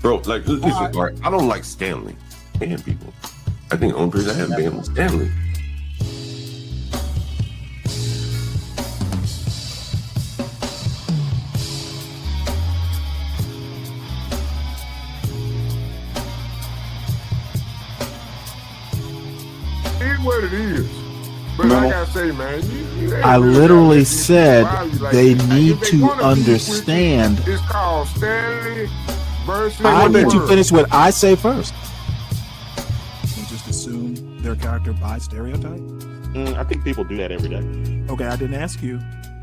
Bro, like, listen, all right, I don't like Stanley and people. I think the only person I have banned was Stanley. It is what it is. But No. like I say, man, you ain't I really literally gotta said value like they that. need If they to wanna beef with you, understand. it's called Stanley versus I the need to world. finish what I say first. And just assume their character by stereotype? I think people do that every day. Okay, I didn't ask you.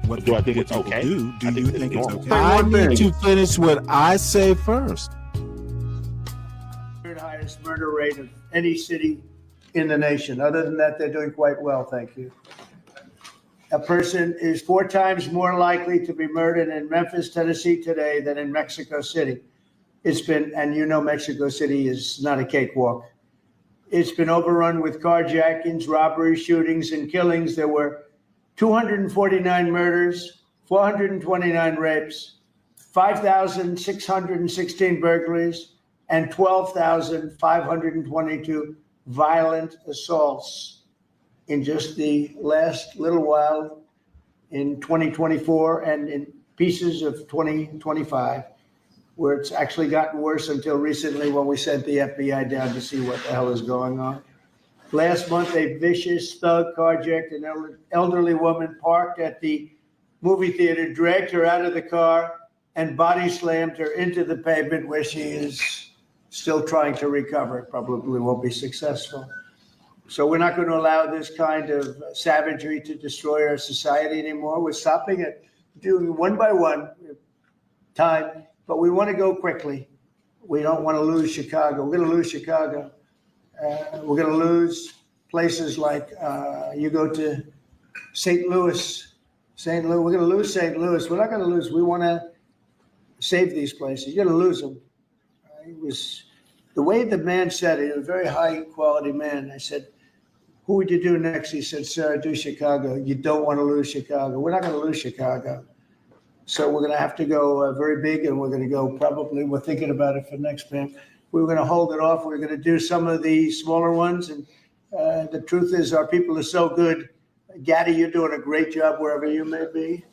What Do I think what it's people okay? Do I you think it's normal. okay? I one need thing. to finish what I say first. Third highest murder rate of any city in the nation. Other than that, they're doing quite well, thank you. A person is 4 times more likely to be murdered in Memphis, Tennessee today than in Mexico City. It's been, and you know Mexico City is not a cakewalk. It's been overrun with carjackings, robberies, shootings, and killings. There were 249 murders, 429 rapes, 5,616 burglaries, and 12,522 violent assaults in just the last little while in 2024 and in pieces of 2025, where it's actually gotten worse until recently when we sent the FBI down to see what the hell is going on. Last month, a vicious thug carjacked an elderly woman parked at the movie theater, dragged her out of the car, and body slammed her into the pavement, where she is still trying to recover. Probably won't be successful. So we're not going to allow this kind of savagery to destroy our society anymore. We're stopping it, doing one by one time, but we want to go quickly. We don't want to lose Chicago. We're going to lose Chicago. We're going to lose places like you go to St. Louis. We're going to lose St. Louis. We're not going to lose. We want to save these places. You're going to lose them. It was the way the man said it. He was a very high quality man. I said, "Who would you do next?" He said, "Sir, do Chicago." You don't want to lose Chicago. We're not going to lose Chicago. So we're going to have to go very big, and we're going to go probably, we're thinking about it for next time. We're going to hold it off. We're going to do some of the smaller ones. And the truth is, our people are so good. Gaddy, you're doing a great job wherever you may be.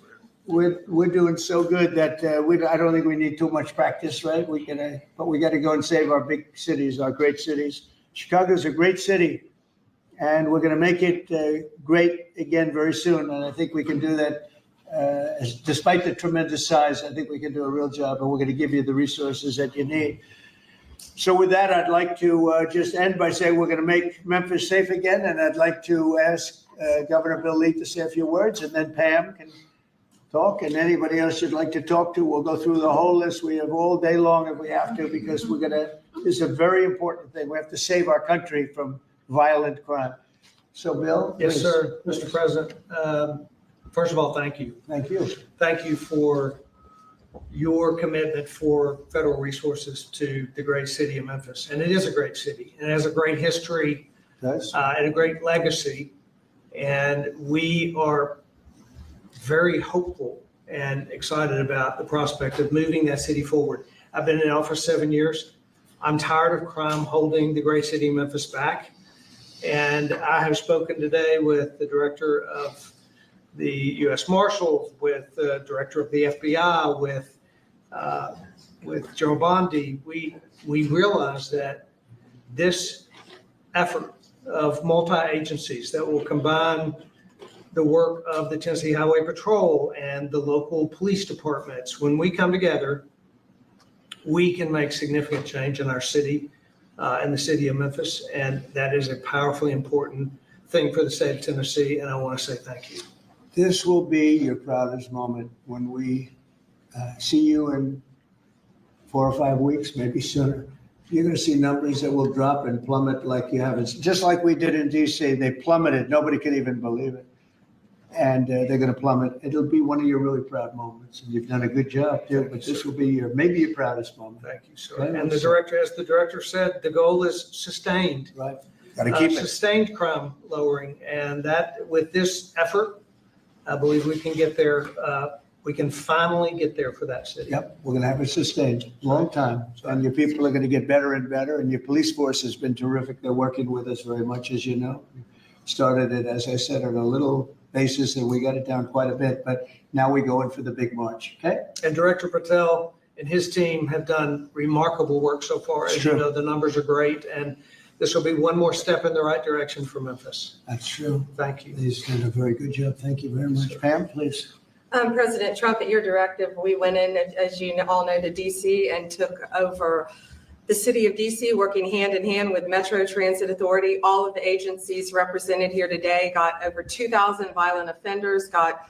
We're doing so good that I don't think we need too much practice, right? But we got to go and save our big cities, our great cities. Chicago's a great city, and we're going to make it great again very soon. And I think we can do that. Despite the tremendous size, I think we can do a real job, and we're going to give you the resources that you need. So with that, I'd like to just end by saying we're going to make Memphis safe again, and I'd like to ask Governor Bill Lee to say a few words, and then Pam can talk, and anybody else you'd like to talk to. We'll go through the whole list. We have all day long if we have to, because this is a very important thing. We have to save our country from violent crime. So Bill? Yes, please. sir. Mr. President, first of all, thank you. Thank you. Thank you for your commitment for federal resources to the great city of Memphis. And it is a great city, and it has a great history Yes. and a great legacy. And we are very hopeful and excited about the prospect of moving that city forward. I've been in office 7 years. I'm tired of crime holding the great city of Memphis back. And I have spoken today with the director of the U.S. Marshals, with the director of the FBI, with Joe Bondi. We realize that this effort of multi-agencies that will combine the work of the Tennessee Highway Patrol and the local police departments, when we come together, we can make significant change in our city and the city of Memphis. And that is a powerfully important thing for the state of Tennessee. And I want to say thank you. This will be your proudest moment when we see you in 4 or 5 weeks, maybe sooner. You're going to see numbers that will drop and plummet like you haven't, just like we did in DC. They plummeted. Nobody could even believe it. And they're going to plummet. It'll be one of your really proud moments. And you've done a good job too, but this will be maybe your proudest moment. Thank you, sir. Okay. And the director, as the director said, the goal is sustained. Right. Got to keep it. Sustained crime lowering. And that with this effort, I believe we can get there we can finally get there for that city. Yep, we're gonna have it sustained, long time. And your people are gonna get better and better, and your police force has been terrific. They're working with us very much, as you know. Started it, as I said, on a little basis, and we got it down quite a bit, but now we go in for the big march, okay? And Director Patel and his team have done remarkable work so far. As you Sure. know, the numbers are great, and this will be one more step in the right direction for Memphis. That's true. Thank you. He's done a very good job. Thank you very much. Pam, please. President Trump, at your directive, we went in, as you all know, to DC and took over the city of DC, working hand in hand with Metro Transit Authority. All of the agencies represented here today got over 2,000 violent offenders, got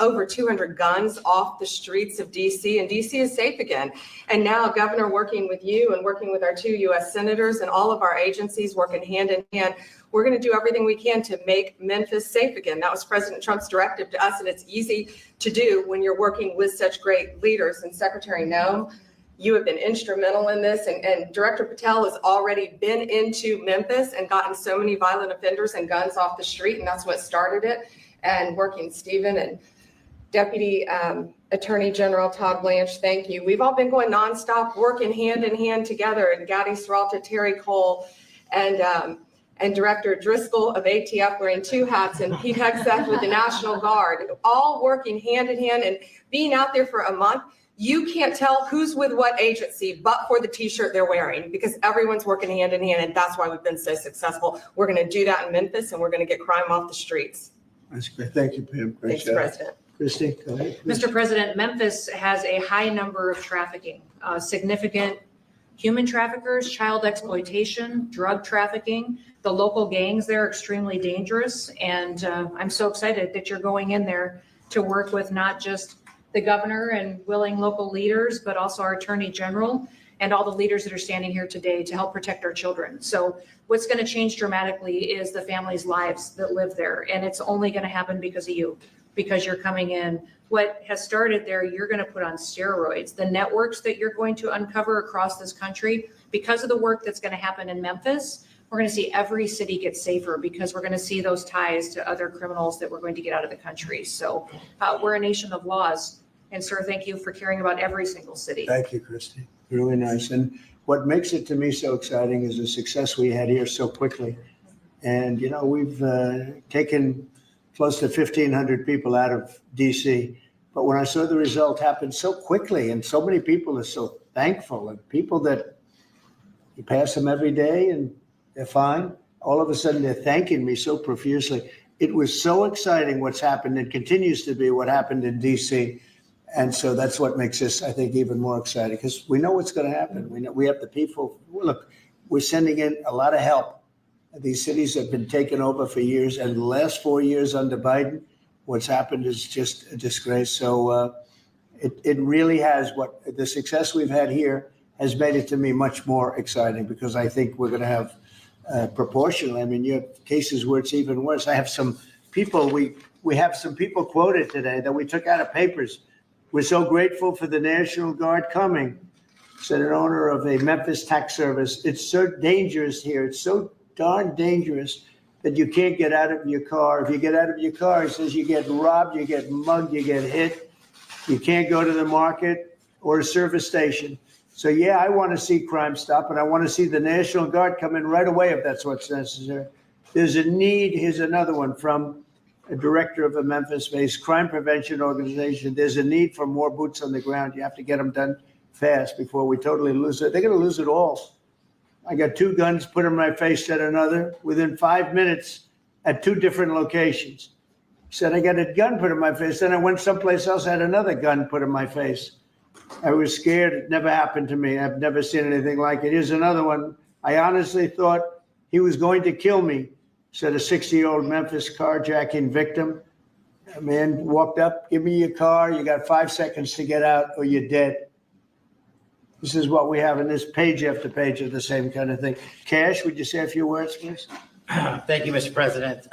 over 200 guns off the streets of DC, and DC is safe again. And now, Governor, working with you and working with our 2 U.S. senators and all of our agencies working hand in hand, we're going to do everything we can to make Memphis safe again. That was President Trump's directive to us, and it's easy to do when you're working with such great leaders. And Secretary Noem, you have been instrumental in this, and Director Patel has already been into Memphis and gotten so many violent offenders and guns off the street, and that's what started it. And working, Stephen and Deputy Attorney General Todd Blanche, thank you. We've all been going nonstop, working hand in hand together, and Gadi Serralta, Terry Cole, and Director Driscoll of ATF wearing 2 hats, and Pete Hegseth with the National Guard, all working hand in hand and being out there for a month. You can't tell who's with what agency but for the T-shirt they're wearing, because everyone's working hand in hand, and that's why we've been so successful. We're going to do that in Memphis, and we're going to get crime off the streets. That's great. Thank you, Pam. Great Thanks, job. President. Christie, go ahead. please. Mr. President, Memphis has a high number of trafficking, significant human traffickers, child exploitation, drug trafficking. The local gangs there are extremely dangerous. And I'm so excited that you're going in there to work with not just the governor and willing local leaders, but also our attorney general and all the leaders that are standing here today to help protect our children. So what's going to change dramatically is the families' lives that live there. And it's only going to happen because of you, because you're coming in. What has started there, you're going to put on steroids. The networks that you're going to uncover across this country, because of the work that's going to happen in Memphis, we're going to see every city get safer, because we're going to see those ties to other criminals that we're going to get out of the country. So we're a nation of laws. And sir, thank you for caring about every single city. Thank you, Christie. Really nice. And what makes it to me so exciting is the success we had here so quickly. And, you know, we've taken close to 1,500 people out of DC. But when I saw the result happen so quickly, and so many people are so thankful, and people that you pass them every day and they're fine, all of a sudden they're thanking me so profusely. It was so exciting what's happened, and continues to be what happened in DC. And so that's what makes this, I think, even more exciting, because we know what's going to happen. We know we have the people. Look, we're sending in a lot of help. These cities have been taken over for years, and the last 4 years under Biden, what's happened is just a disgrace. So it really has, what the success we've had here has made it to me much more exciting, because I think we're going to have proportionally. I mean, you have cases where it's even worse. I have some people, we have some people quoted today that we took out of papers. We're so grateful for the National Guard coming, said an owner of a Memphis tax service. It's so dangerous here. It's so darn dangerous that you can't get out of your car. If you get out of your car, he says, you get robbed, you get mugged, you get hit. You can't go to the market or a service station. So, yeah, I want to see crime stop, and I want to see the National Guard come in right away if that's what's necessary. There's a need. Here's another one from a director of a Memphis-based crime prevention organization. There's a need for more boots on the ground. You have to get them done fast before we totally lose it. They're going to lose it all. I got 2 guns put in my face, said another, within 5 minutes at 2 different locations. Said, I got a gun put in my face. Then I went someplace else, had another gun put in my face. I was scared. It never happened to me. I've never seen anything like it. Here's another one. I honestly thought he was going to kill me, said a 60-year-old Memphis carjacking victim. A man walked up, give me your car. You got 5 seconds to get out or you're dead. This is what we have in this page after page of the same kind of thing. Cash, would you say a few words, please? Thank you, Mr. President.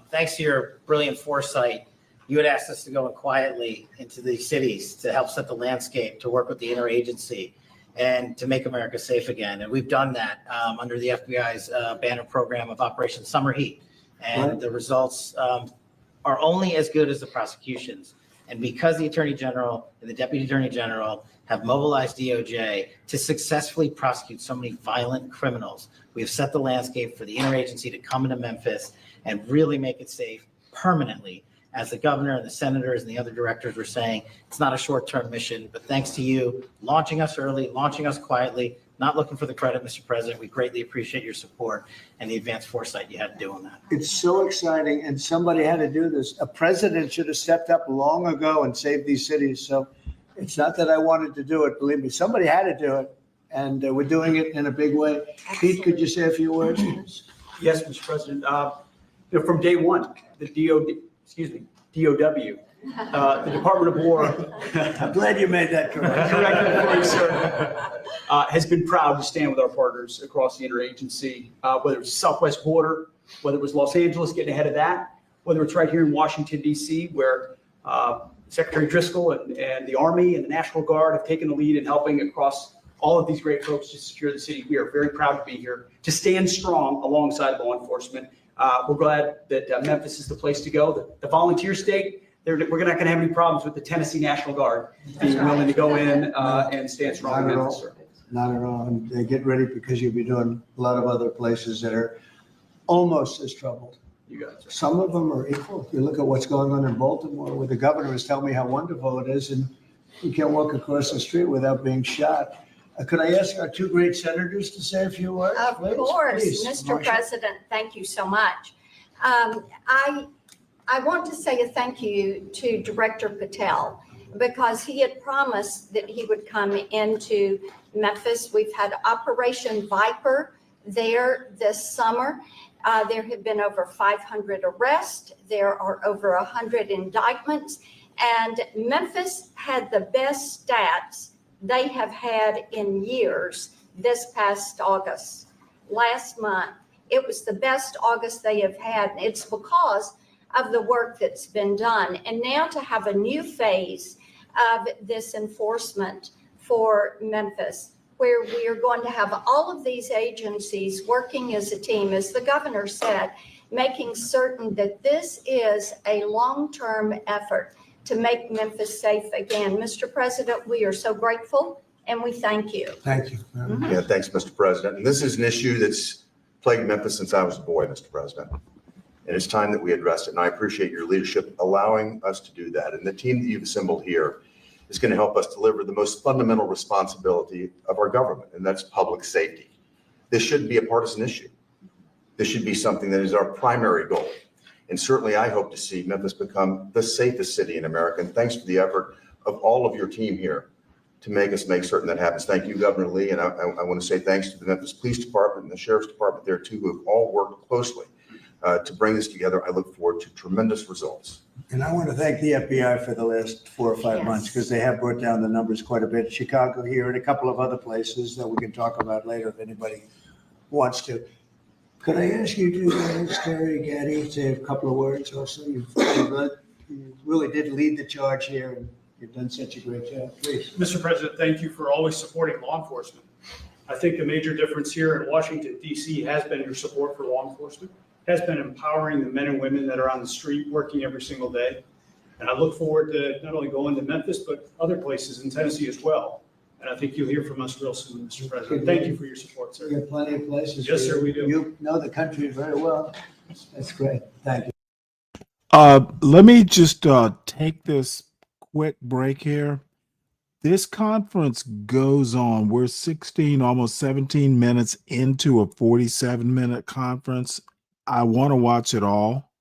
Thanks to your brilliant foresight, you had asked us to go in quietly into these cities to help set the landscape, to work with the interagency, and to make America safe again. And we've done that under the FBI's banner program of Operation Summer Heat. And Right. the results are only as good as the prosecutions. And because the Attorney General and the Deputy Attorney General have mobilized DOJ to successfully prosecute so many violent criminals, we have set the landscape for the interagency to come into Memphis and really make it safe permanently. As the governor and the senators and the other directors were saying, it's not a short-term mission, but thanks to you launching us early, launching us quietly, not looking for the credit, Mr. President. We greatly appreciate your support and the advanced foresight you had doing that. It's so exciting, and somebody had to do this. A president should have stepped up long ago and saved these cities. So it's not that I wanted to do it. Believe me, somebody had to do it, and we're doing it in a big way. Pete, could you say a few words? Yes, Mr. President. From day one, the DOW, the Department of War. I'm glad you made that correct. Correct for you, sir. Has been proud to stand with our partners across the interagency, whether it's Southwest border, whether it was Los Angeles getting ahead of that, whether it's right here in Washington, D.C., where Secretary Driscoll and the Army and the National Guard have taken the lead in helping across all of these great folks to secure the city. We are very proud to be here, to stand strong alongside law enforcement. We're glad that Memphis is the place to go. The volunteer state, we're not going to have any problems with the Tennessee National Guard being willing to go in and stand strong in Memphis, sir. Not at all. And get ready because you'll be doing a lot of other places that are almost as troubled. You got it, sir. Some of them are equal. You look at what's going on in Baltimore, where the governor is telling me how wonderful it is, and you can't walk across the street without being shot. Could I ask our two great senators to say a few words? Of please? course, Please, Mr. Marsha. President, thank you so much. I want to say a thank you to Director Patel because he had promised that he would come into Memphis. We've had Operation Viper there this summer. There have been over 500 arrests. There are over 100 indictments. And Memphis had the best stats they have had in years this past August. Last month, it was the best August they have had. And it's because of the work that's been done. And now to have a new phase of this enforcement for Memphis, where we are going to have all of these agencies working as a team, as the governor said, making certain that this is a long-term effort to make Memphis safe again. Mr. President, we are so grateful and we thank you. Thank you. Yeah, thanks, Mr. President. And this is an issue that's plagued Memphis since I was a boy, Mr. President. And it's time that we address it. And I appreciate your leadership allowing us to do that. And the team that you've assembled here is going to help us deliver the most fundamental responsibility of our government, and that's public safety. This shouldn't be a partisan issue. This should be something that is our primary goal. And certainly I hope to see Memphis become the safest city in America. And thanks for the effort of all of your team here to make certain that happens. Thank you, Governor Lee. And I want to say thanks to the Memphis Police Department and the Sheriff's Department there too, who have all worked closely to bring this together. I look forward to tremendous results. And I want to thank the FBI for the last 4 or 5 months because they have brought down the numbers quite a bit. Chicago here and a couple of other places that we can talk about later if anybody wants to. Could I ask you to, Terry Gaddy, say a couple of words also? You really did lead the charge here and you've done such a great job. Please. Mr. President, thank you for always supporting law enforcement. I think the major difference here in Washington, D.C. has been your support for law enforcement, has been empowering the men and women that are on the street working every single day. And I look forward to not only going to Memphis, but other places in Tennessee as well. And I think you'll hear from us real soon, Mr. President. Thank you for your support, sir. We have plenty of places. Yes, sir, we do. You know the country very well. That's great. Thank you. Let me just take this quick break here. This conference goes on. We're 16, almost 17 minutes into a 47-minute conference. I want to watch it all.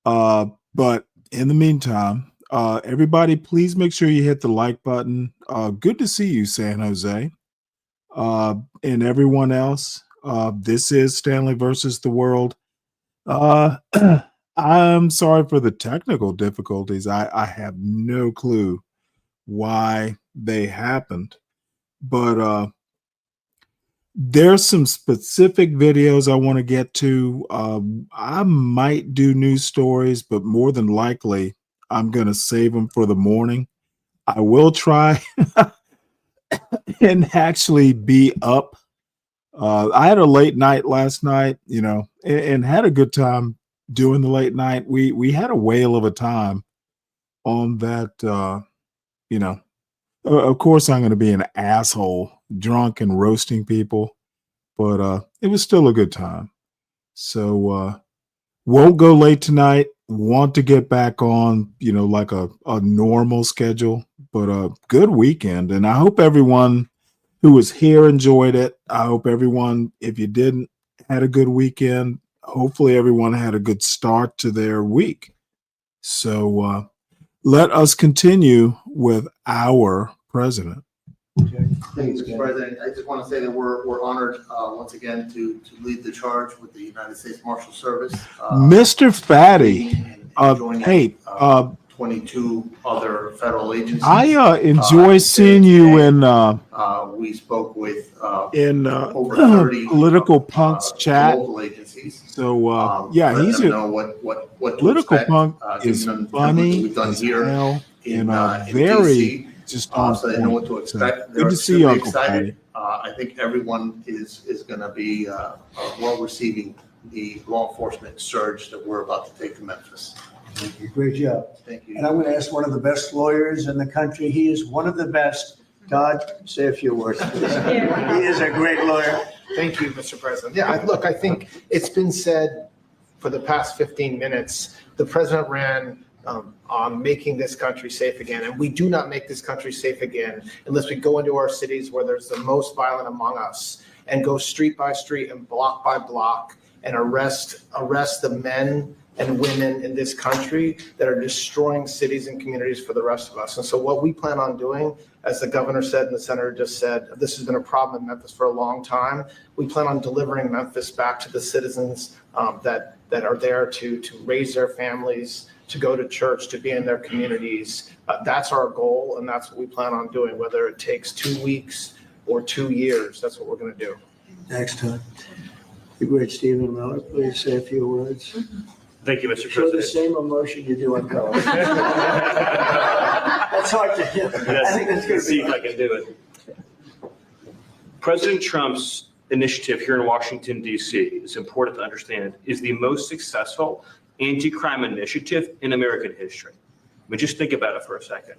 But in the meantime, everybody, please make sure you hit the like button. Good to see you, San Jose. And everyone else. This is Stanley versus the World. I'm sorry for the technical difficulties. I have no clue why they happened. But there's some specific videos I want to get to. I might do news stories, but more than likely, I'm going to save them for the morning. I will try and actually be up. I had a late night last night, and had a good time doing the late night. We had a whale of a time on that. You know, of course, I'm going to be an asshole, drunk and roasting people, but it was still a good time. So won't go late tonight. Want to get back on, like a normal schedule, but a good weekend. And I hope everyone who was here enjoyed it. I hope everyone, if you didn't, had a good weekend. Hopefully everyone had a good start to their week. So let us continue with our president. Thanks, Mr. President. I just want to say that we're honored once again to lead the charge with the United States Marshal Service. Mr. Fatty, hey, 22 other federal agencies. I enjoy seeing you in we spoke with over 30 Political Punk's chat. local agencies. So yeah, let he's them a know what to Political expect, Punk giving is them funny we've done as here hell in very DC, just on so they know what point. to expect. So, They're good to see you, extremely Uncle excited. Patty. I think everyone is going to be well receiving the law enforcement surge that we're about to take to Memphis. Thank you. Great job. Thank you. And I'm going to ask one of the best lawyers in the country. He is one of the best. Todd, say a few words, please. He is a great lawyer. Thank you, Mr. President. Yeah, look, I think it's been said for the past 15 minutes, the president ran on making this country safe again. And we do not make this country safe again unless we go into our cities where there's the most violent among us and go street by street and block by block and arrest the men and women in this country that are destroying cities and communities for the rest of us. And so what we plan on doing, as the governor said and the senator just said, this has been a problem in Memphis for a long time. We plan on delivering Memphis back to the citizens that are there to raise their families, to go to church, to be in their communities. That's our goal, and that's what we plan on doing, whether it takes 2 weeks or 2 years. That's what we're going to do. Next time. The great Stephen Miller, please say a few words. Thank you, Mr. Show the President. same emotion you do on television. That's hard to do. I think that's going to See be. if I can do it. President Trump's initiative here in Washington, D.C., is important to understand, is the most successful anti-crime initiative in American history. But just think about it for a second.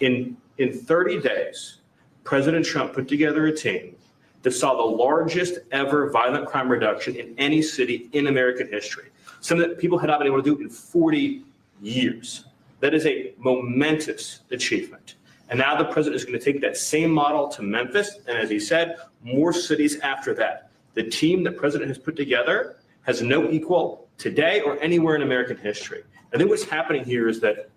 In 30 days, President Trump put together a team that saw the largest ever violent crime reduction in any city in American history. Something that people had not been able to do in 40 years. That is a momentous achievement. And now the president is going to take that same model to Memphis, and as he said, more cities after that. The team that president has put together has no equal today or anywhere in American history. I think what's happening here is that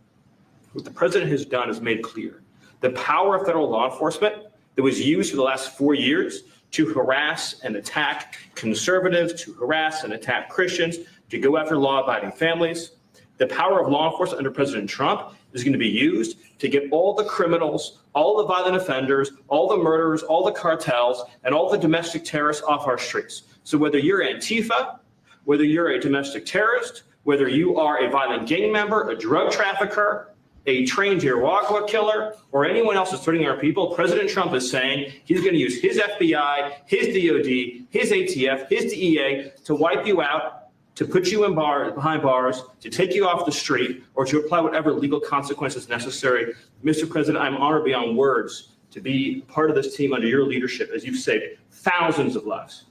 what the president has done is made clear. The power of federal law enforcement that was used for the last 4 years to harass and attack conservatives, to harass and attack Christians, to go after law-abiding families. The power of law enforcement under President Trump is going to be used to get all the criminals, all the violent offenders, all the murderers, all the cartels, and all the domestic terrorists off our streets. So whether you're Antifa, whether you're a domestic terrorist, whether you are a violent gang member, a drug trafficker, a trained Irawagwa killer, or anyone else that's threatening our people, President Trump is saying he's going to use his FBI, his DOD, his ATF, his DEA to wipe you out, to put you in behind bars, to take you off the street, or to apply whatever legal consequences necessary. Mr. President, I'm honored beyond words to be part of this team under your leadership as you've saved thousands of lives.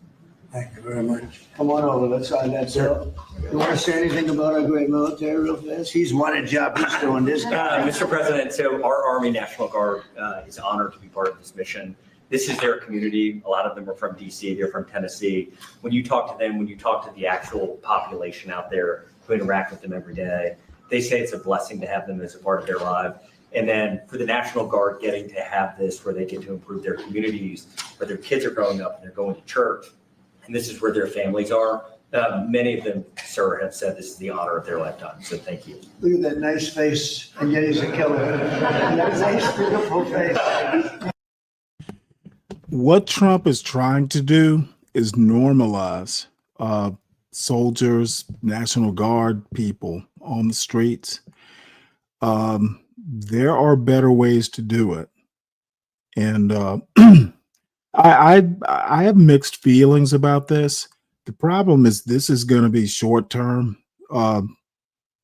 Thank you very much. Come on over, let's sign that bill. You want to say anything about our great military real fast? He's won a job, he's doing this guy. Mr. President, so our Army National Guard is honored to be part of this mission. This is their community. A lot of them are from DC, they're from Tennessee. When you talk to them, when you talk to the actual population out there who interact with them every day, they say it's a blessing to have them as a part of their life. And then for the National Guard getting to have this where they get to improve their communities, where their kids are growing up and they're going to church, and this is where their families are. Many of them, sir, have said this is the honor of their lifetime. So thank you. Look at that nice face, and yet he's a killer. That nice, beautiful face. What Trump is trying to do is normalize soldiers, National Guard people on the streets. There are better ways to do it. And I have mixed feelings about this. The problem is this is going to be short term.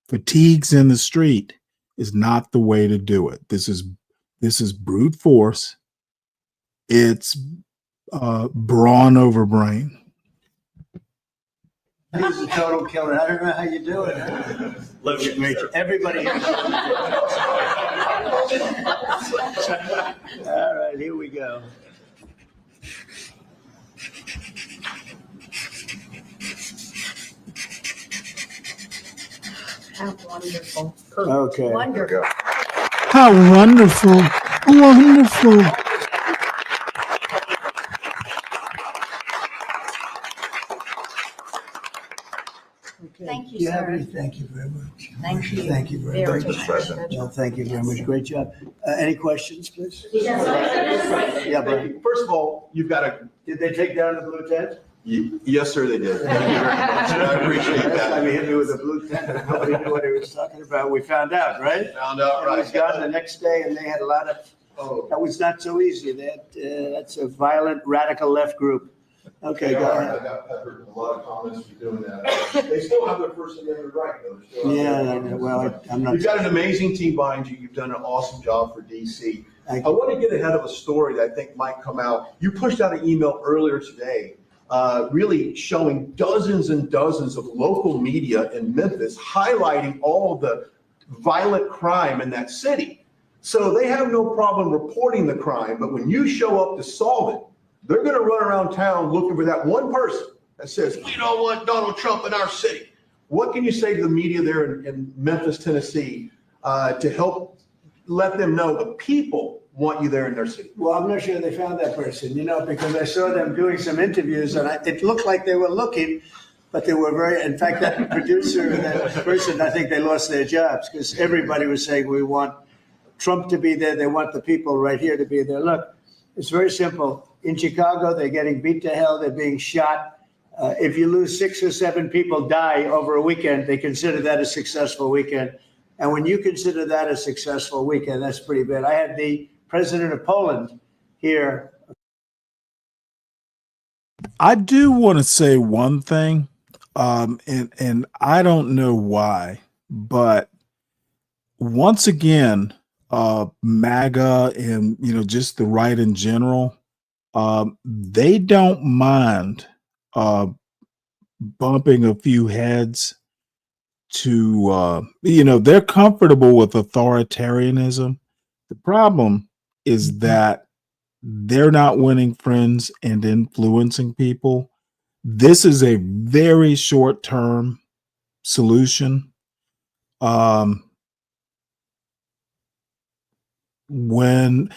Fatigue's in the street. is not the way to do it. This is brute force. It's brawn over brain. He's a total killer. I don't know how you do it. Everybody. All right, here we go. How wonderful. Okay. Wonderful. How wonderful. Wonderful. Thank you, Do you have sir. any? Thank you very much. Thank you. Thank you very Very much. much. President. No, thank you very much. Great job. Any questions, please? Yeah, Brian. First of all, you've got a. Did they take down the blue tent? Yes, sir, they did. Thank you very much. I appreciate Last that. time he hit me with a blue tent, and nobody knew what he was talking about. We found out, right? Found out, It was right. gone the next day, and they had a lot of, that was not so easy. That's a violent, radical left group. Okay, go I ahead. got peppered with a lot of comments for doing that. They still have their First Amendment right, though. They're still out there. Yeah, well, I'm not. You've got an amazing team behind you. You've done an awesome job for DC. Thank I want to get ahead of a story that I think might come out. You pushed out an email earlier today, really showing dozens and dozens of local media in Memphis highlighting all of the violent crime in that city. So they have no problem reporting the crime, but when you show up to solve it, they're going to run around town looking for that one person that says, we don't want Donald Trump in our city. What can you say to the media there in Memphis, Tennessee, to help let them know the people want you there in their city? Well, I'm not sure they found that person, because I saw them doing some interviews, and it looked like they were looking, but they were in fact, that producer, that person, I think they lost their jobs because everybody was saying, we want Trump to be there. They want the people right here to be there. Look, it's very simple. In Chicago, they're getting beat to hell. They're being shot. If you lose 6 or 7 people die over a weekend, they consider that a successful weekend. And when you consider that a successful weekend, that's pretty bad. I had the president of Poland here. I do want to say one thing, and I don't know why, but once again, MAGA and just the right in general, they don't mind bumping a few heads to they're comfortable with authoritarianism. The problem is that they're not winning friends and influencing people. This is a very short-term solution. When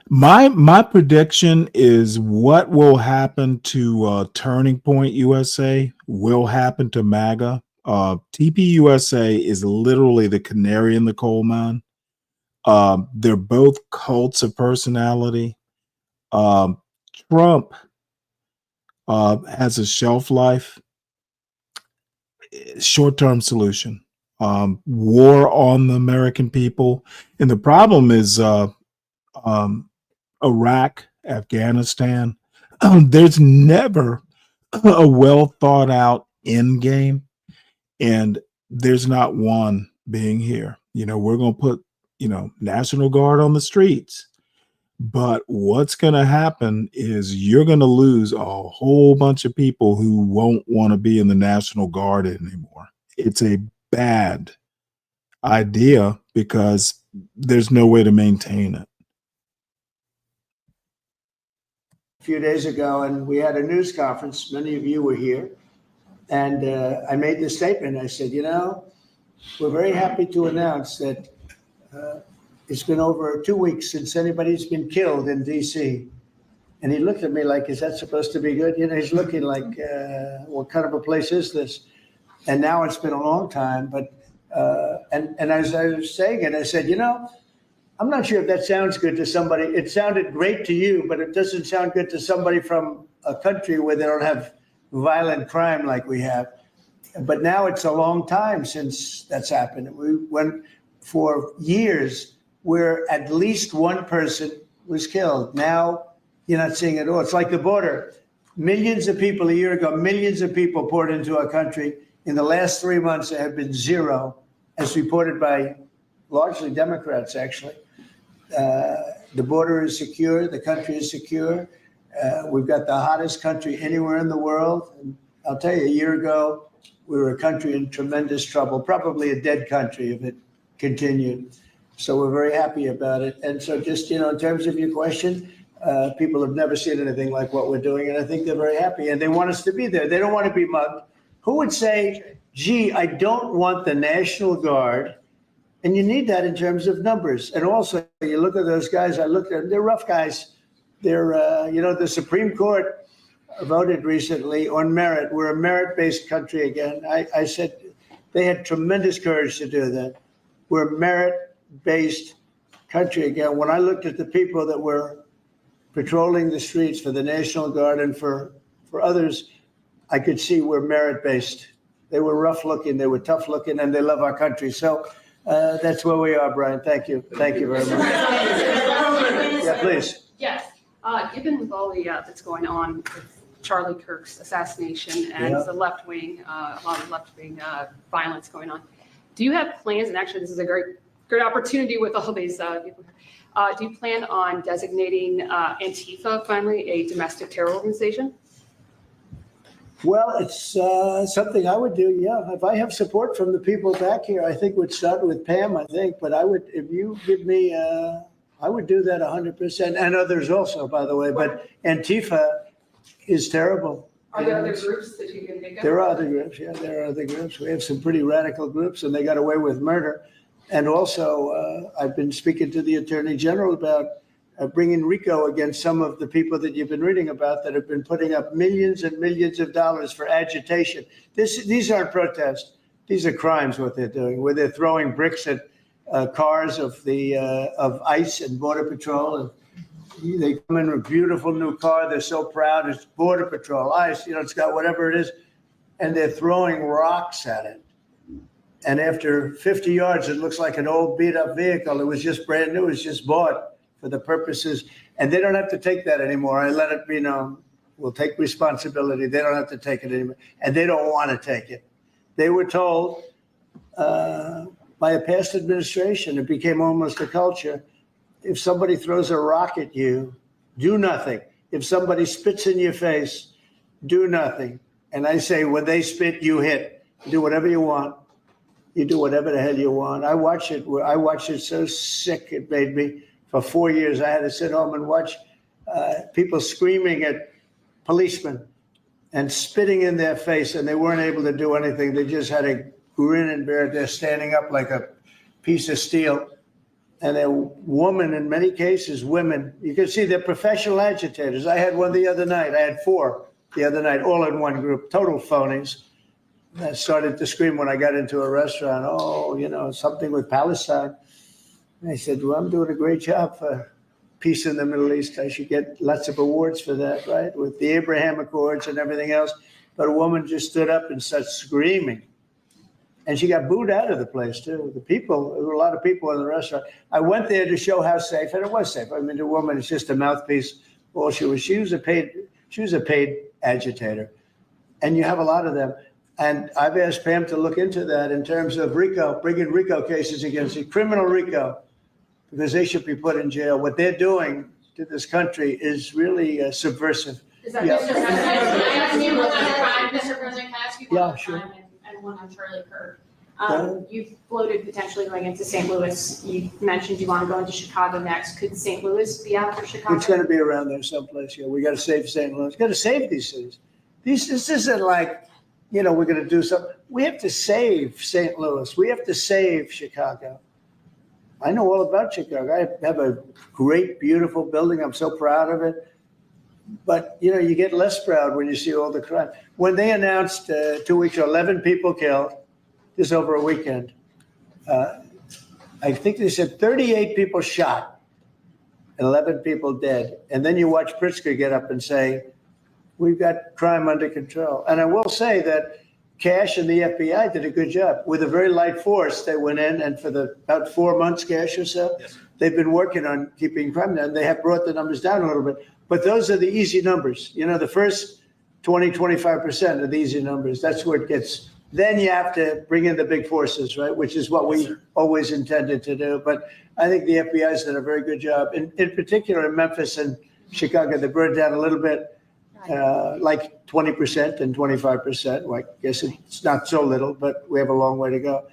my prediction is what will happen to Turning Point USA will happen to MAGA. TPUSA is literally the canary in the coal mine. They're both cults of personality. Trump has a shelf life, short-term solution. War on the American people. And the problem is Iraq, Afghanistan. There's never a well thought out end game, and there's not one being here. We're going to put, National Guard on the streets, but what's going to happen is you're going to lose a whole bunch of people who won't want to be in the National Guard anymore. It's a bad idea because there's no way to maintain it. A few days ago, and we had a news conference. Many of you were here. And I made this statement. I said, we're very happy to announce that it's been over 2 weeks since anybody's been killed in D.C. And he looked at me like, is that supposed to be good? He's looking like, what kind of a place is this? And now it's been a long time. But and as I was saying it, I said, I'm not sure if that sounds good to somebody. It sounded great to you, but it doesn't sound good to somebody from a country where they don't have violent crime like we have. But now it's a long time since that's happened. We went for years where at least one person was killed. Now you're not seeing it all. It's like the border. Millions of people a year ago, millions of people poured into our country. In the last 3 months, there have been 0, as reported by largely Democrats, actually. The border is secure. The country is secure. We've got the hottest country anywhere in the world. And I'll tell you, a year ago, we were a country in tremendous trouble, probably a dead country if it continued. So we're very happy about it. And so just, in terms of your question, people have never seen anything like what we're doing. And I think they're very happy and they want us to be there. They don't want to be mugged. Who would say, gee, I don't want the National Guard? And you need that in terms of numbers. And also, you look at those guys, I looked at them, they're rough guys. They're, the Supreme Court voted recently on merit. We're a merit-based country again. I said they had tremendous courage to do that. We're a merit-based country again. When I looked at the people that were patrolling the streets for the National Guard and for others, I could see we're merit-based. They were rough-looking, they were tough-looking, and they love our country. So that's where we are, Brian. Thank you. Thank you very much. Yeah, please. Yes. Given with all the that's going on with Charlie Kirk's assassination and the left wing, a lot of left wing violence going on, do you have plans? And actually, this is a great opportunity with all these people. Do you plan on designating Antifa finally a domestic terror organization? Well, it's something I would do, yeah. If I have support from the people back here, I think we'd start with Pam, I think. But I would, if you give me, I would do that 100%. And others also, by the way. But Antifa is terrible. Are there other groups that you can think of? There are other groups, yeah. There are other groups. We have some pretty radical groups, and they got away with murder. And also, I've been speaking to the Attorney General about bringing RICO against some of the people that you've been reading about that have been putting up millions and millions of dollars for agitation. These aren't protests. These are crimes, what they're doing, where they're throwing bricks at cars of ICE and Border Patrol. And they come in with a beautiful new car. They're so proud. It's Border Patrol, ICE, it's got whatever it is. And they're throwing rocks at it. And after 50 yards, it looks like an old beat up vehicle. It was just brand new. It was just bought for the purposes. And they don't have to take that anymore. I let it be known. We'll take responsibility. They don't have to take it anymore. And they don't want to take it. They were told by a past administration, it became almost a culture. If somebody throws a rock at you, do nothing. If somebody spits in your face, do nothing. And I say, when they spit, you hit. Do whatever you want. You do whatever the hell you want. I watched it so sick it made me. For 4 years, I had to sit home and watch people screaming at policemen and spitting in their face, and they weren't able to do anything. They just had a grin and bear it. They're standing up like a piece of steel. And a woman, in many cases, women, you can see they're professional agitators. I had one the other night. I had 4 the other night, all in one group, total phonies. I started to scream when I got into a restaurant, something with Palestine. And I said, well, I'm doing a great job for peace in the Middle East. I should get lots of awards for that, right? With the Abraham Accords and everything else. But a woman just stood up and started screaming. And she got booed out of the place, too. There were a lot of people in the restaurant. I went there to show how safe, and it was safe. I mean, the woman is just a mouthpiece. All she was a paid agitator. And you have a lot of them. And I've asked Pam to look into that in terms of RICO, bringing RICO cases against it, criminal RICO, because they should be put in jail. What they're doing to this country is really subversive. Is that Mr. President? Can I ask you one on crime, Mr. President? Can I ask you one on sure. crime and one on Charlie Kirk? Yeah. You've floated potentially going into St. Louis. You mentioned you want to go into Chicago next. Could St. Louis be after Chicago? It's going to be around there someplace. Yeah, we got to save St. Louis. Got to save these cities. This isn't like, we're going to do something. We have to save St. Louis. We have to save Chicago. I know all about Chicago. I have a great, beautiful building. I'm so proud of it. But, you get less proud when you see all the crime. When they announced 2 weeks ago, 11 people killed, this over a weekend, I think they said 38 people shot and 11 people dead. And then you watch Pritzker get up and say, we've got crime under control. And I will say that Cash and the FBI did a good job. With a very light force, they went in, and for about 4 months, Cash or so, they've been working on keeping crime down. They have brought the numbers down a little bit. But those are the easy numbers. The first 20, 25% are the easy numbers. That's where it gets then you have to bring in the big forces, right? Which is what we always intended to do. But I think the FBI's done a very good job. In particular, in Memphis and Chicago, they burned down a little bit, like 20% and 25%. Well, I guess it's not so little, but we have a long way to go.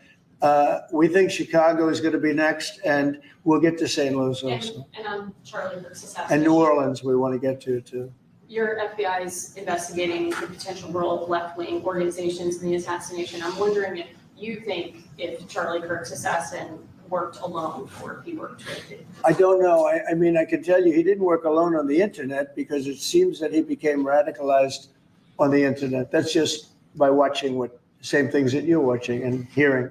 We think Chicago is going to be next, and we'll get to St. Louis also. And Charlie Kirk's assassination. And New Orleans, we want to get to too. Your FBI is investigating the potential role of left-wing organizations in the assassination. I'm wondering if you think if Charlie Kirk's assassin worked alone or if he worked with it. I don't know. I mean, I can tell you he didn't work alone on the internet, because it seems that he became radicalized on the internet. That's just by watching what same things that you're watching and hearing.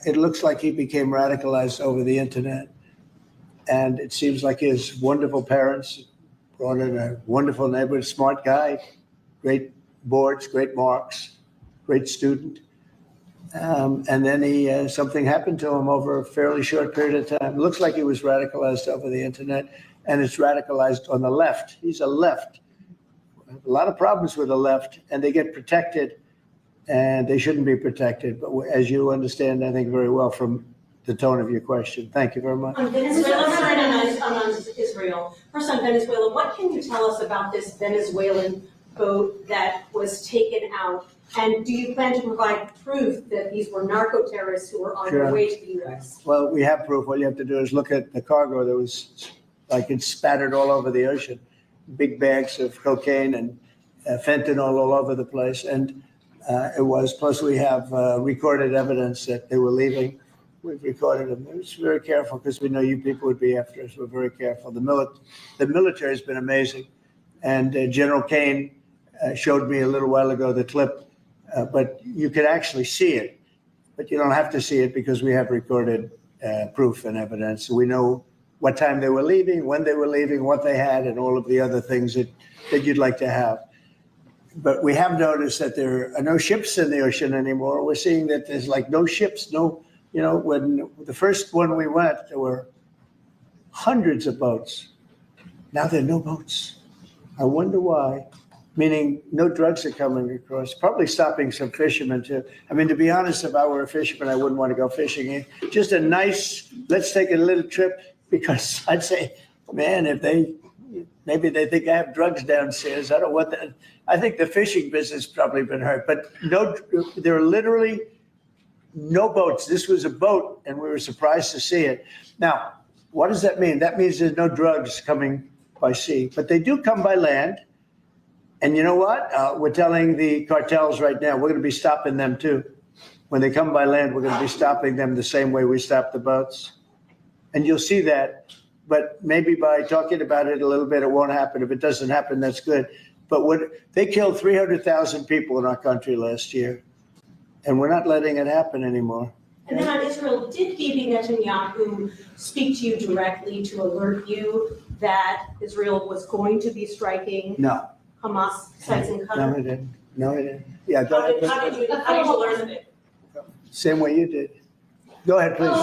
It looks like he became radicalized over the internet. And it seems like his wonderful parents brought in a wonderful neighborhood, smart guy, great boards, great marks, great student. And then something happened to him over a fairly short period of time. It looks like he was radicalized over the internet, and it's radicalized on the left. He's a left. A lot of problems with the left, and they get protected, and they shouldn't be protected. But as you understand, I think very well from the tone of your question. Thank you very much. On Venezuela, on Israel. First on Venezuela, what can you tell us about this Venezuelan boat that was taken out? And do you plan to provide proof that these were narco-terrorists who were on their way to the U.S.? Well, we have proof. All you have to do is look at the cargo that was like it's spattered all over the ocean. Big bags of cocaine and fentanyl all over the place. And it was, plus we have recorded evidence that they were leaving. We've recorded them. We're just very careful because we know you people would be after us. We're very careful. The military has been amazing. And General Kane showed me a little while ago the clip, but you could actually see it. But you don't have to see it because we have recorded proof and evidence. So we know what time they were leaving, when they were leaving, what they had, and all of the other things that you'd like to have. But we have noticed that there are no ships in the ocean anymore. We're seeing that there's like no ships, no. You know, when the first one we went, there were hundreds of boats. Now there are no boats. I wonder why. Meaning no drugs are coming across. Probably stopping some fishermen too. I mean, to be honest, if I were a fisherman, I wouldn't want to go fishing. Just a nice, let's take a little trip, because I'd say, man, if maybe they think I have drugs downstairs. I don't want that. I think the fishing business probably been hurt. But no, there are literally no boats. This was a boat, and we were surprised to see it. Now, what does that mean? That means there's no drugs coming by sea, but they do come by land. And you know what? We're telling the cartels right now, we're going to be stopping them too. When they come by land, we're going to be stopping them the same way we stop the boats. And you'll see that. But maybe by talking about it a little bit, it won't happen. If it doesn't happen, that's good. But they killed 300,000 people in our country last year. And we're not letting it happen anymore. And then on Israel, did Bibi Netanyahu speak to you directly to alert you that Israel was going to be striking Hamas sites in Qatar? No, he didn't. No, he didn't. Yeah, go ahead. How did you learn of it? Same way you did. Go ahead, please.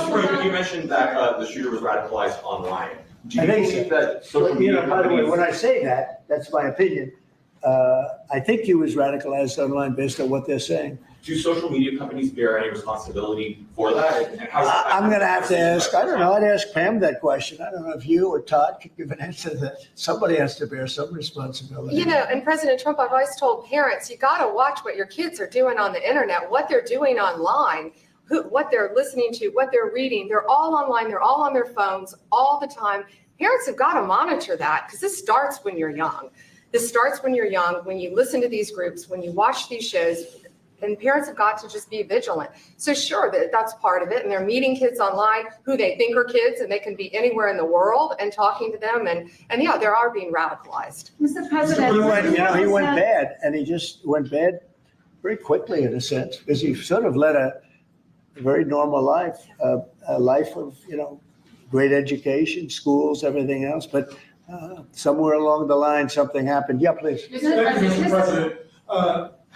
You mentioned that the shooter was radicalized online. Do you I think believe that social media by the way, companies- when I say that, that's my opinion. I think he was radicalized online based on what they're saying. Do social media companies bear any responsibility for that? And how does that I'm going to have to ask, I don't know, I'd ask Pam that question. I don't know if you or Todd could give an answer to that. Somebody has to bear some responsibility. You know, and President Trump, I've always told parents, you got to watch what your kids are doing on the internet, what they're doing online, what they're listening to, what they're reading. They're all online. They're all on their phones all the time. Parents have got to monitor that, because this starts when you're young. This starts when you're young, when you listen to these groups, when you watch these shows. And parents have got to just be vigilant. So sure, that's part of it. And they're meeting kids online who they think are kids, and they can be anywhere in the world and talking to them. And yeah, they are being radicalized. Mr. President, he went bad, and he just went bad very quickly in a sense, because he sort of led a very normal life, a life of, great education, schools, everything else. But somewhere along the line, something happened. Yeah, please. Mr. President,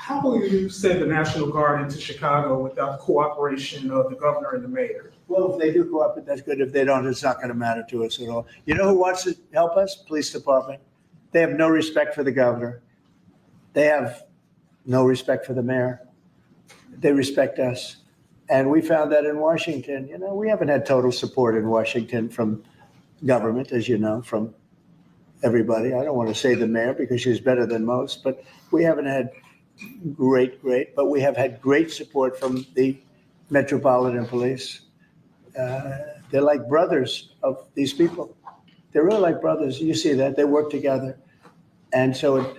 how will you send the National Guard into Chicago without cooperation of the governor and the mayor? Well, if they do cooperate, that's good. If they don't, it's not going to matter to us at all. You know who wants to help us? Police department. They have no respect for the governor. They have no respect for the mayor. they respect us. And we found that in Washington. We haven't had total support in Washington from government, as you know, from everybody. I don't want to say the mayor because she's better than most, but we haven't had great, but we have had great support from the Metropolitan Police. They're like brothers of these people. They're really like brothers. You see that. They work together. And so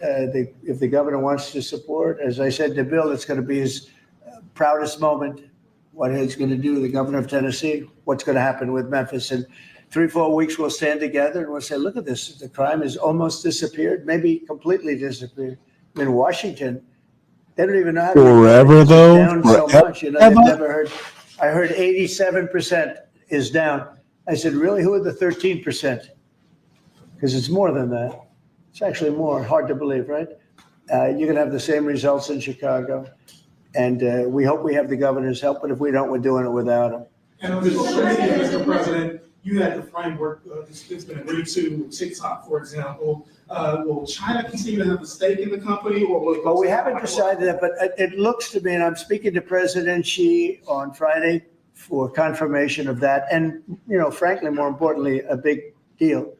if the governor wants to support, as I said to Bill, it's going to be his proudest moment, what he's going to do, the governor of Tennessee, what's going to happen with Memphis. In 3-4 weeks, we'll stand together and we'll say, look at this. The crime has almost disappeared, maybe completely disappeared. In Washington, they don't even know how to Forever, it's though? down so Forever? much. They've never heard. I heard 87% is down. I said, really? Who are the 13%? Because it's more than that. It's actually more. Hard to believe, right? You're going to have the same results in Chicago. And we hope we have the governor's help, but if we don't, we're doing it without him. And on this committee, Mr. President, you had the framework that's been agreed to with TikTok, for example. Will China continue to have a stake in the company, or will? Well, we haven't decided that, but it looks to me, and I'm speaking to President Xi on Friday for confirmation of that. And, frankly, more importantly, a big deal.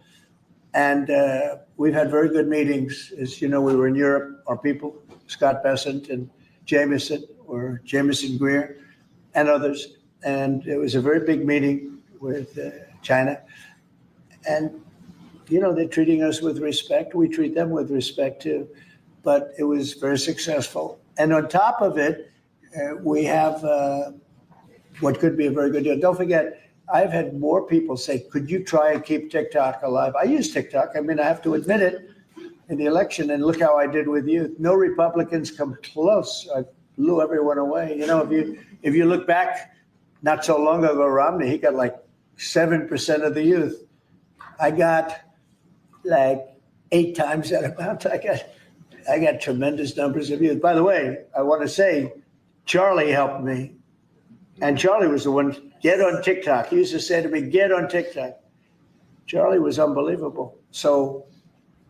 And we've had very good meetings. As you know, we were in Europe, our people, Scott Bessent and Jameson Greer and others. And it was a very big meeting with China. And, they're treating us with respect. We treat them with respect too. But it was very successful. And on top of it, we have what could be a very good deal. Don't forget, I've had more people say, could you try and keep TikTok alive? I use TikTok. I mean, I have to admit it. In the election, and look how I did with you. No Republicans come close. I blew everyone away. If you look back, not so long ago, Romney, he got like 7% of the youth. I got like 8 times that amount. I got tremendous numbers of youth. By the way, I want to say, Charlie helped me, and Charlie was the one. Get on TikTok. He used to say to me, "Get on TikTok." Charlie was unbelievable. So.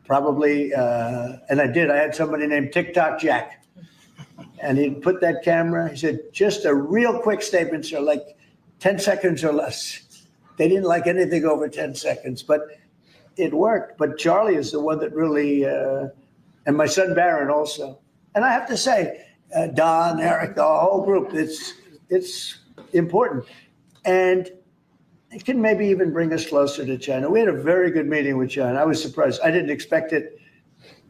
Probably, and I did. I had somebody named TikTok Jack, and he'd put that camera. He said, just a real quick statement, sir, like 10 seconds or less. They didn't like anything over 10 seconds, but it worked. But Charlie is the one that really, and my son Barron also. And I have to say, Don, Eric, the whole group, it's important. And it can maybe even bring us closer to China. We had a very good meeting with China. I was surprised. I didn't expect it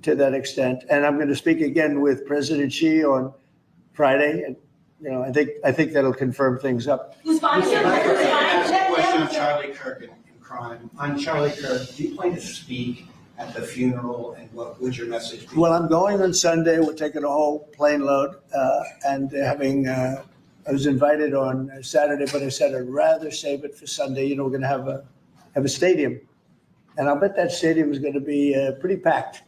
to that extent. And I'm going to speak again with President Xi on Friday. And, I think that'll confirm things up. Who's buying it? Question on Charlie Kirk and crime. On Charlie Kirk, do you plan to speak at the funeral, and what would your message be? Well, I'm going on Sunday. We're taking a whole plane load and having. I was invited on Saturday, but I said I'd rather save it for Sunday. We're going to have a stadium, and I'll bet that stadium is going to be pretty packed,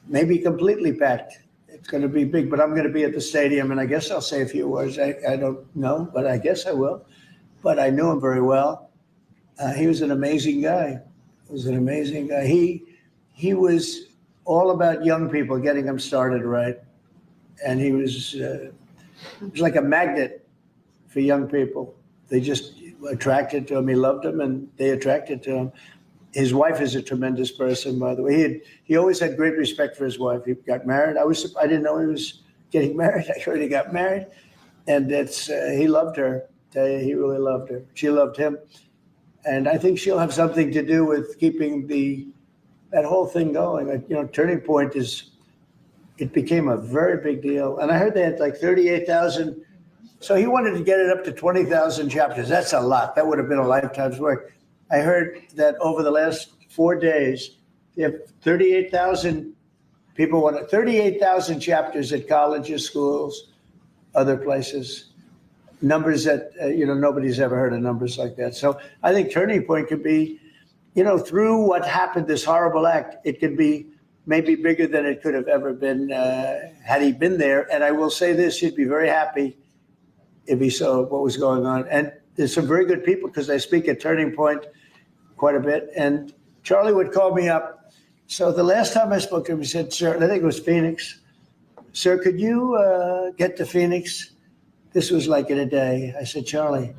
maybe completely packed. It's going to be big, but I'm going to be at the stadium, and I guess I'll say a few words. I don't know, but I guess I will. But I knew him very well. He was an amazing guy. He was all about young people, getting them started right, and he was. It was like a magnet for young people. They just attracted to him. He loved them, and they attracted to him. His wife is a tremendous person, by the way. He always had great respect for his wife. He got married. I didn't know he was getting married. I heard he got married, and he loved her. He really loved her. She loved him, and I think she'll have something to do with keeping that whole thing going. Turning Point it became a very big deal. And I heard they had like 38,000. So he wanted to get it up to 20,000 chapters. That's a lot. That would have been a lifetime's work. I heard that over the last 4 days, they have 38,000 people 38,000 chapters at colleges, schools, other places. Numbers that, nobody's ever heard of numbers like that. So I think Turning Point could be, through what happened, this horrible act, it could be maybe bigger than it could have ever been had he been there. And I will say this, he'd be very happy if he saw what was going on. And there's some very good people, because I speak at Turning Point quite a bit. And Charlie would call me up. So the last time I spoke to him, he said, sir, I think it was Phoenix. Sir, could you get to Phoenix This was like in a day. I said, Charlie,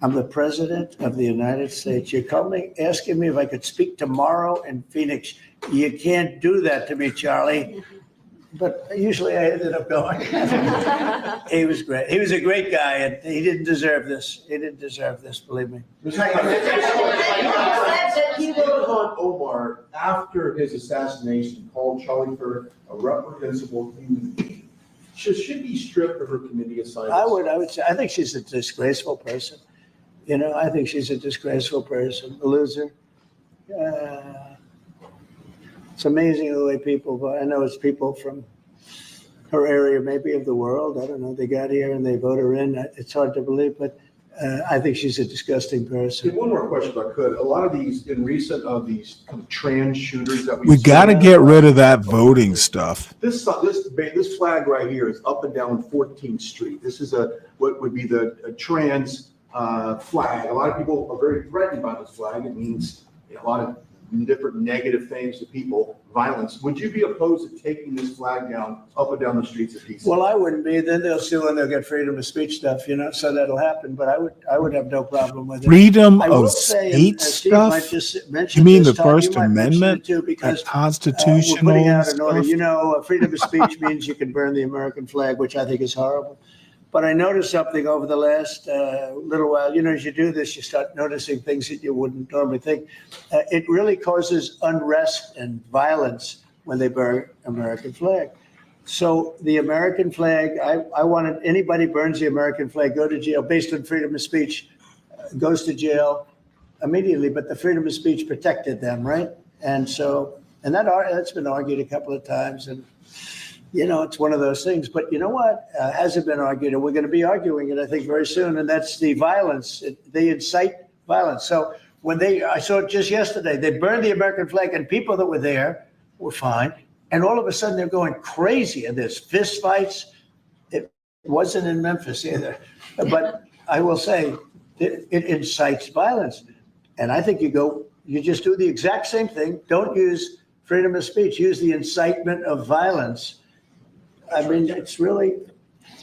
I'm the president of the United States. You're calling, asking me if I could speak tomorrow in Phoenix. You can't do that to me, Charlie. But usually I ended up going. He was great. He was a great guy, and he didn't deserve this. He didn't deserve this, believe me. Ilhan Omar, after his assassination, called Charlie Kirk a reprehensible human being. Should she be stripped of her committee assignments? I would say, I think she's a disgraceful person. You know, I think she's a disgraceful person, a loser. It's amazing the way people vote. I know it's people from her area, maybe of the world. I don't know. They got here and they vote her in. It's hard to believe, but I think she's a disgusting person. One more question, if I could. A lot of these, in recent of these kind of trans shooters that We got to get rid of that voting stuff. This flag right here is up and down 14th Street. This is what would be a trans flag. A lot of people are very threatened by this flag. It means a lot of different negative things to people, violence. Would you be opposed to taking this flag down, up and down the streets of DC? Well, I wouldn't be. Then they'll sue and they'll get freedom of speech stuff, you know, so that'll happen. But I would have no problem with it. Freedom I will of say, speech Steve stuff? might just mention You mean this, the Todd, First you might mention it Amendment? too, because That constitutional we're putting out an order. stuff? You know, freedom of speech means you can burn the American flag, which I think is horrible. But I noticed something over the last little while. You know, as you do this, you start noticing things that you wouldn't normally think. It really causes unrest and violence when they burn American flag. So the American flag, I wanted anybody burns the American flag, go to jail based on freedom of speech, goes to jail immediately. But the freedom of speech protected them, right? And so, that's been argued a couple of times. And you know, it's one of those things. But you know what? Hasn't been argued, and we're going to be arguing it, I think, very soon. And that's the violence. They incite violence. So when I saw it just yesterday, they burned the American flag, and people that were there were fine. And all of a sudden, they're going crazy, and there's fist fights. It wasn't in Memphis either. But I will say, it incites violence. And I think you just do the exact same thing. Don't use freedom of speech. Use the incitement of violence. I mean, it's really,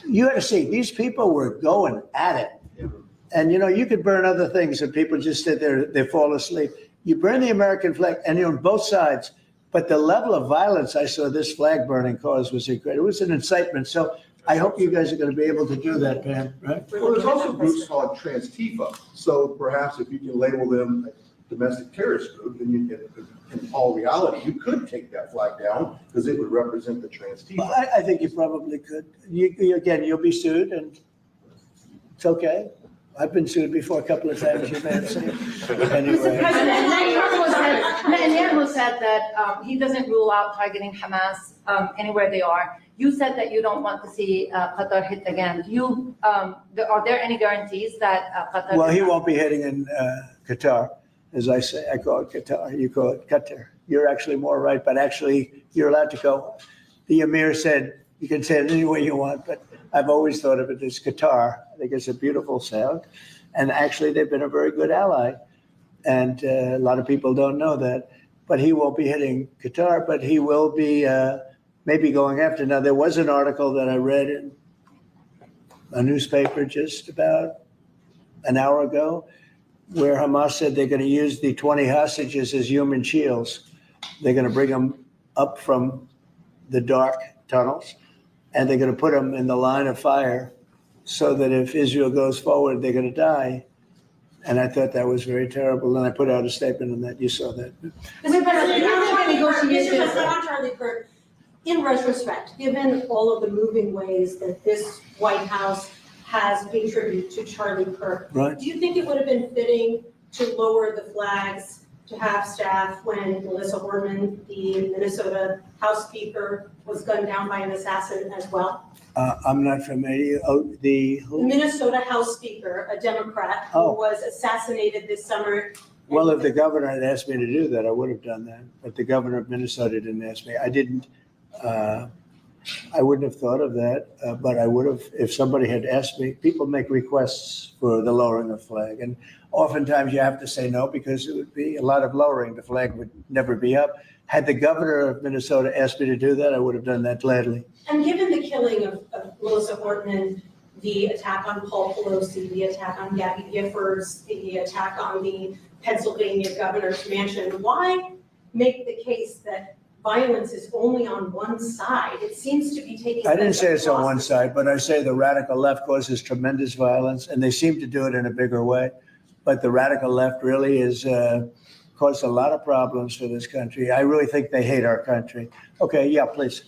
you got to see, these people were going at it. And, you know, you could burn other things and people just sit there, they fall asleep. You burn the American flag and you're on both sides. But the level of violence I saw this flag burning cause was incredible. It was an incitement. So I hope you guys are going to be able to do that, Pam, right? Well, there's also groups called Trans-Tifa. So perhaps if you can label them a domestic terrorist group, then you can, in all reality, you could take that flag down because it would represent the Trans-Tifa. Well, I think you probably could. Again, you'll be sued and it's okay. I've been sued before a couple of times, you may have seen. Anyway. Netanyahu said that he doesn't rule out targeting Hamas anywhere they are. You said that you don't want to see Qatar hit again. Are there any guarantees that Qatar? Well, he won't be hitting in Qatar, as I say. I call it Qatar. You call it Qatar. You're actually more right, but actually you're allowed to go. The Emir said you can say it any way you want, but I've always thought of it as Qatar. I think it's a beautiful sound. And actually, they've been a very good ally. And a lot of people don't know that. But he won't be hitting Qatar, but he will be maybe going after. Now, there was an article that I read in a newspaper just about an hour ago where Hamas said they're going to use the 20 hostages as human shields. They're going to bring them up from the dark tunnels, and they're going to put them in the line of fire so that if Israel goes forward, they're going to die. And I thought that was very terrible. And I put out a statement on that. You saw that. Mr. President, on Charlie Kirk, in retrospect, given all of the moving ways that this White House has paid tribute to Charlie Kirk, Right. do you think it would have been fitting to lower the flags, to have staff when Melissa Horman, the Minnesota House Speaker, was gunned down by an assassin as well? I'm not familiar. The Minnesota House Speaker, a Democrat, who was assassinated this summer. Well, if the governor had asked me to do that, I would have done that. But the governor of Minnesota didn't ask me. I didn't. I wouldn't have thought of that, but I would have if somebody had asked me. People make requests for the lowering of flag, and oftentimes you have to say no because it would be a lot of lowering. The flag would never be up. Had the governor of Minnesota asked me to do that, I would have done that gladly. And given the killing of Melissa Hortman, the attack on Paul Pelosi, the attack on Gabby Giffords, the attack on the Pennsylvania governor's mansion. Why make the case that violence is only on one side? It seems to be taking. I didn't say it's on across one the- side, but I say the radical left causes tremendous violence, and they seem to do it in a bigger way. But the radical left really is caused a lot of problems for this country. I really think they hate our country. Okay, yeah, please.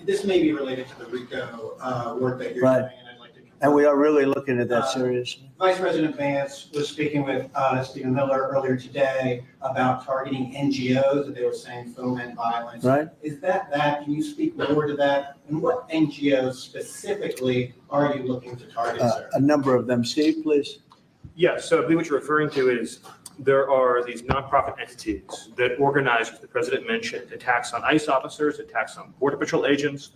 This may be related to the RICO work that you're Right. doing, and I'd like to. And we are really looking at that seriously. Vice President Vance was speaking with Stephen Miller earlier today about targeting NGOs that they were saying foment violence. Right. Is that? Can you speak more to that? And what NGOs specifically are you looking to target, sir? A number of them. Steve, please. Yeah, so I believe what you're referring to is there are these nonprofit entities that organize, as the president mentioned, attacks on ICE officers, attacks on Border Patrol agents,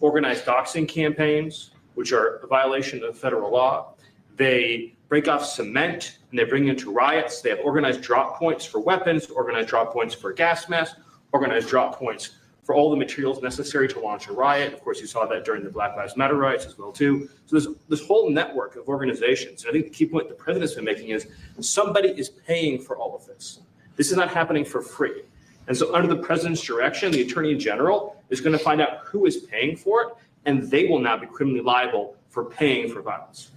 organized doxing campaigns, which are a violation of federal law. They break off cement and they bring it into riots. They have organized drop points for weapons, organized drop points for gas masks, organized drop points for all the materials necessary to launch a riot. Of course, you saw that during the Black Lives Matter riots as well, too. So there's this whole network of organizations. And I think the key point the president's been making is somebody is paying for all of this. This is not happening for free. And so under the president's direction, the attorney general is going to find out who is paying for it, and they will now be criminally liable for paying for violence.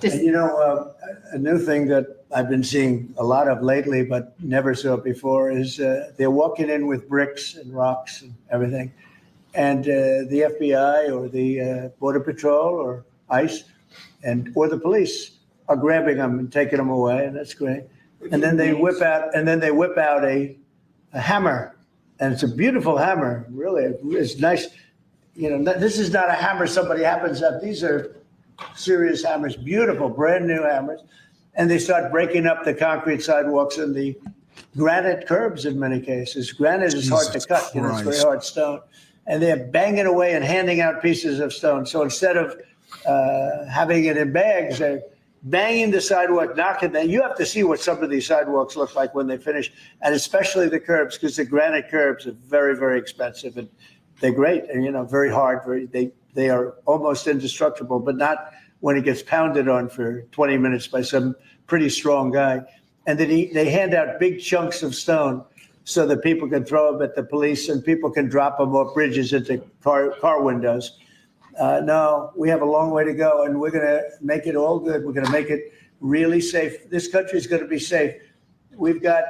And you know, a new thing that I've been seeing a lot of lately, but never saw it before, is they're walking in with bricks and rocks and everything. And the FBI or the Border Patrol or ICE or the police are grabbing them and taking them away, and that's great. And then they whip out a hammer, and it's a beautiful hammer, really. It's nice. You know, this is not a hammer somebody happens up. These are serious hammers, beautiful, brand new hammers. And they start breaking up the concrete sidewalks and the granite curbs in many cases. Granite is hard to cut, you know, it's very hard stone. And they're banging away and handing out pieces of stone. So instead of having it in bags, they're banging the sidewalk, knocking that. You have to see what some of these sidewalks look like when they finish, and especially the curbs, because the granite curbs are very, very expensive. And they're great, and, you know, very hard. They are almost indestructible, but not when it gets pounded on for 20 minutes by some pretty strong guy. And then they hand out big chunks of stone so that people can throw them at the police and people can drop them off bridges into car windows. No, we have a long way to go, and we're going to make it all good. We're going to make it really safe. This country is going to be safe. We've got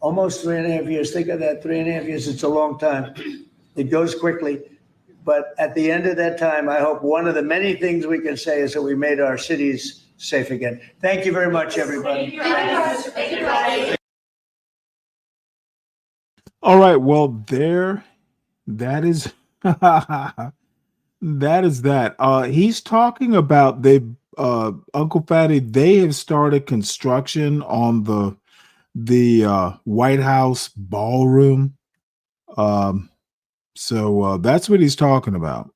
almost 3.5 years. Think of that, 3.5 years. It's a long time. It goes quickly. But at the end of that time, I hope one of the many things we can say is that we made our cities safe again. Thank you very much, everybody. All right. Well, that is that is that. He's talking about Uncle Fatty, they have started construction on the White House ballroom. So that's what he's talking about.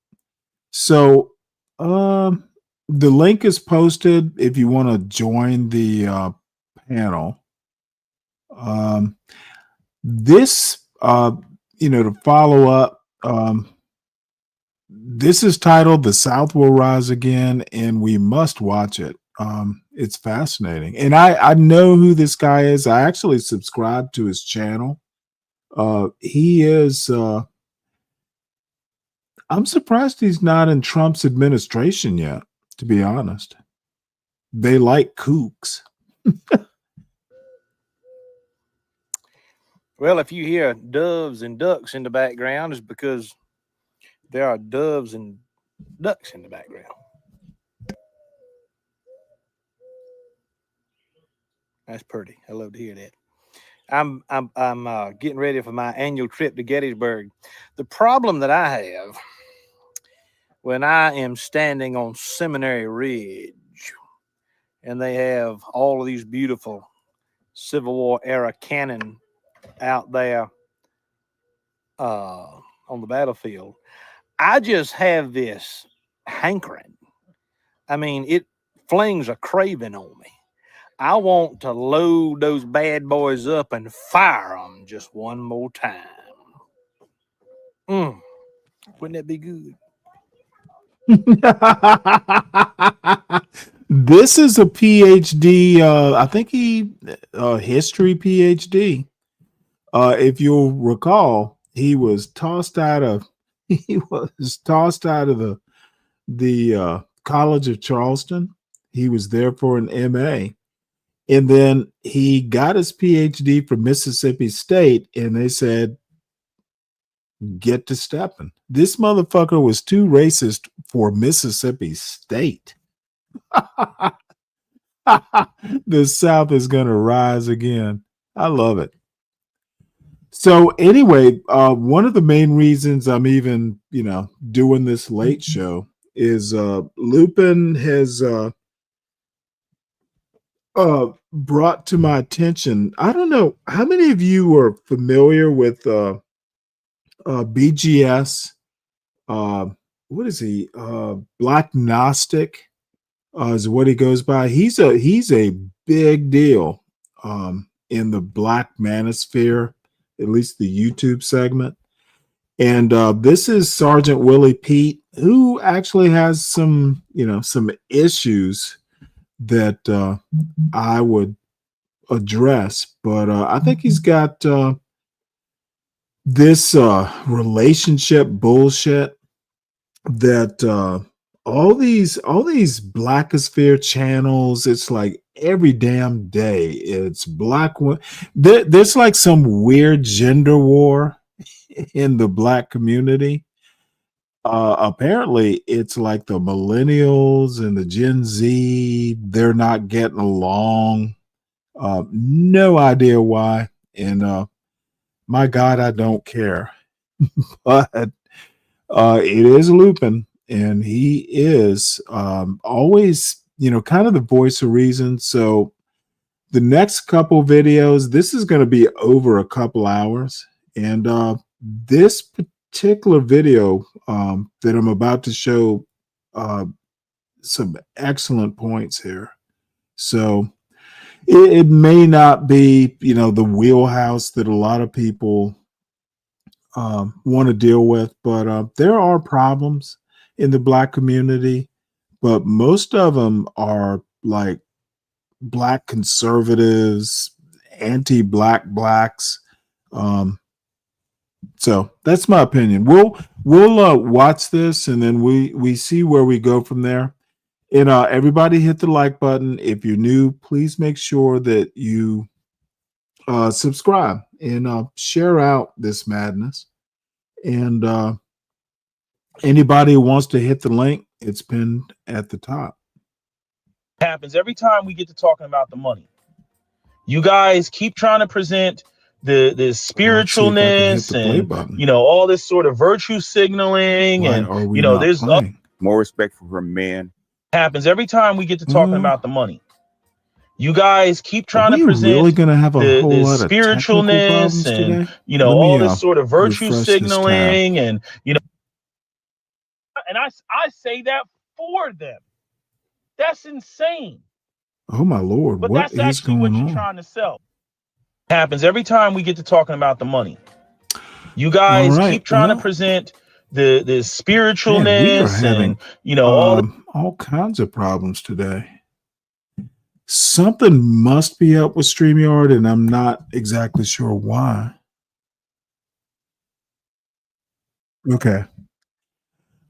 So the link is posted if you want to join the panel. This, to follow up, this is titled "The South Will Rise Again," and we must watch it. It's fascinating. And I know who this guy is. I actually subscribe to his channel. He is... I'm surprised he's not in Trump's administration yet, to be honest. They like kooks. Well, if you hear doves and ducks in the background, it's because there are doves and ducks in the background. That's pretty. I love to hear that. I'm getting ready for my annual trip to Gettysburg. The problem that I have when I am standing on Seminary Ridge and they have all of these beautiful Civil War era cannon out there on the battlefield, I just have this hankering. I mean, it flings a craving on me. I want to load those bad boys up and fire them just one more time. Wouldn't that be good? This is a PhD. I think he history PhD. If you'll recall, he was tossed out of the College of Charleston. He was there for an MA, and then he got his PhD from Mississippi State, and they said, "Get to stepping." This motherfucker was too racist for Mississippi State. The South is going to rise again. I love it. So anyway, one of the main reasons I'm even, doing this late show is Lupin has brought to my attention. I don't know how many of you are familiar with BGS. What is he? Black Gnostic is what he goes by. He's a big deal in the Black Manosphere, at least the YouTube segment. And this is Sergeant Willie Pete, who actually has some issues that I would address. But I think he's got this relationship bullshit that all these Blackosphere channels, it's like every damn day it's there's like some weird gender war in the Black community. Apparently it's like the millennials and the Gen Z, they're not getting along. No idea why. And my God, I don't care. But it is Lupin, and he is always, kind of the voice of reason. So the next couple videos, this is going to be over a couple hours. And this particular video that I'm about to show some excellent points here. So it may not be, the wheelhouse that a lot of people want to deal with, but there are problems in the Black community, but most of them are like Black conservatives, anti-Black blacks. So that's my opinion. We'll watch this, and then we see where we go from there. And everybody hit the like button. If you're new, please make sure that you subscribe and share out this madness. And anybody who wants to hit the link, it's pinned at the top. Happens every time we get to talking about the money. You guys keep trying to present the spiritualness and all this sort of virtue signaling. Why and are we there's more respect for men. Happens every time we get to talking about the money. You guys keep trying to present really going to have a whole the lot of spiritualness and today? all this sort of virtue signaling and and I say that for them. That's insane. Oh my Lord, But what that's is actually going what you're on? trying to sell. Happens every time we get to talking about the money. You guys keep trying to present the spiritualness Man, we are having and all kinds of problems today. Something must be up with StreamYard, and I'm not exactly sure why. Okay.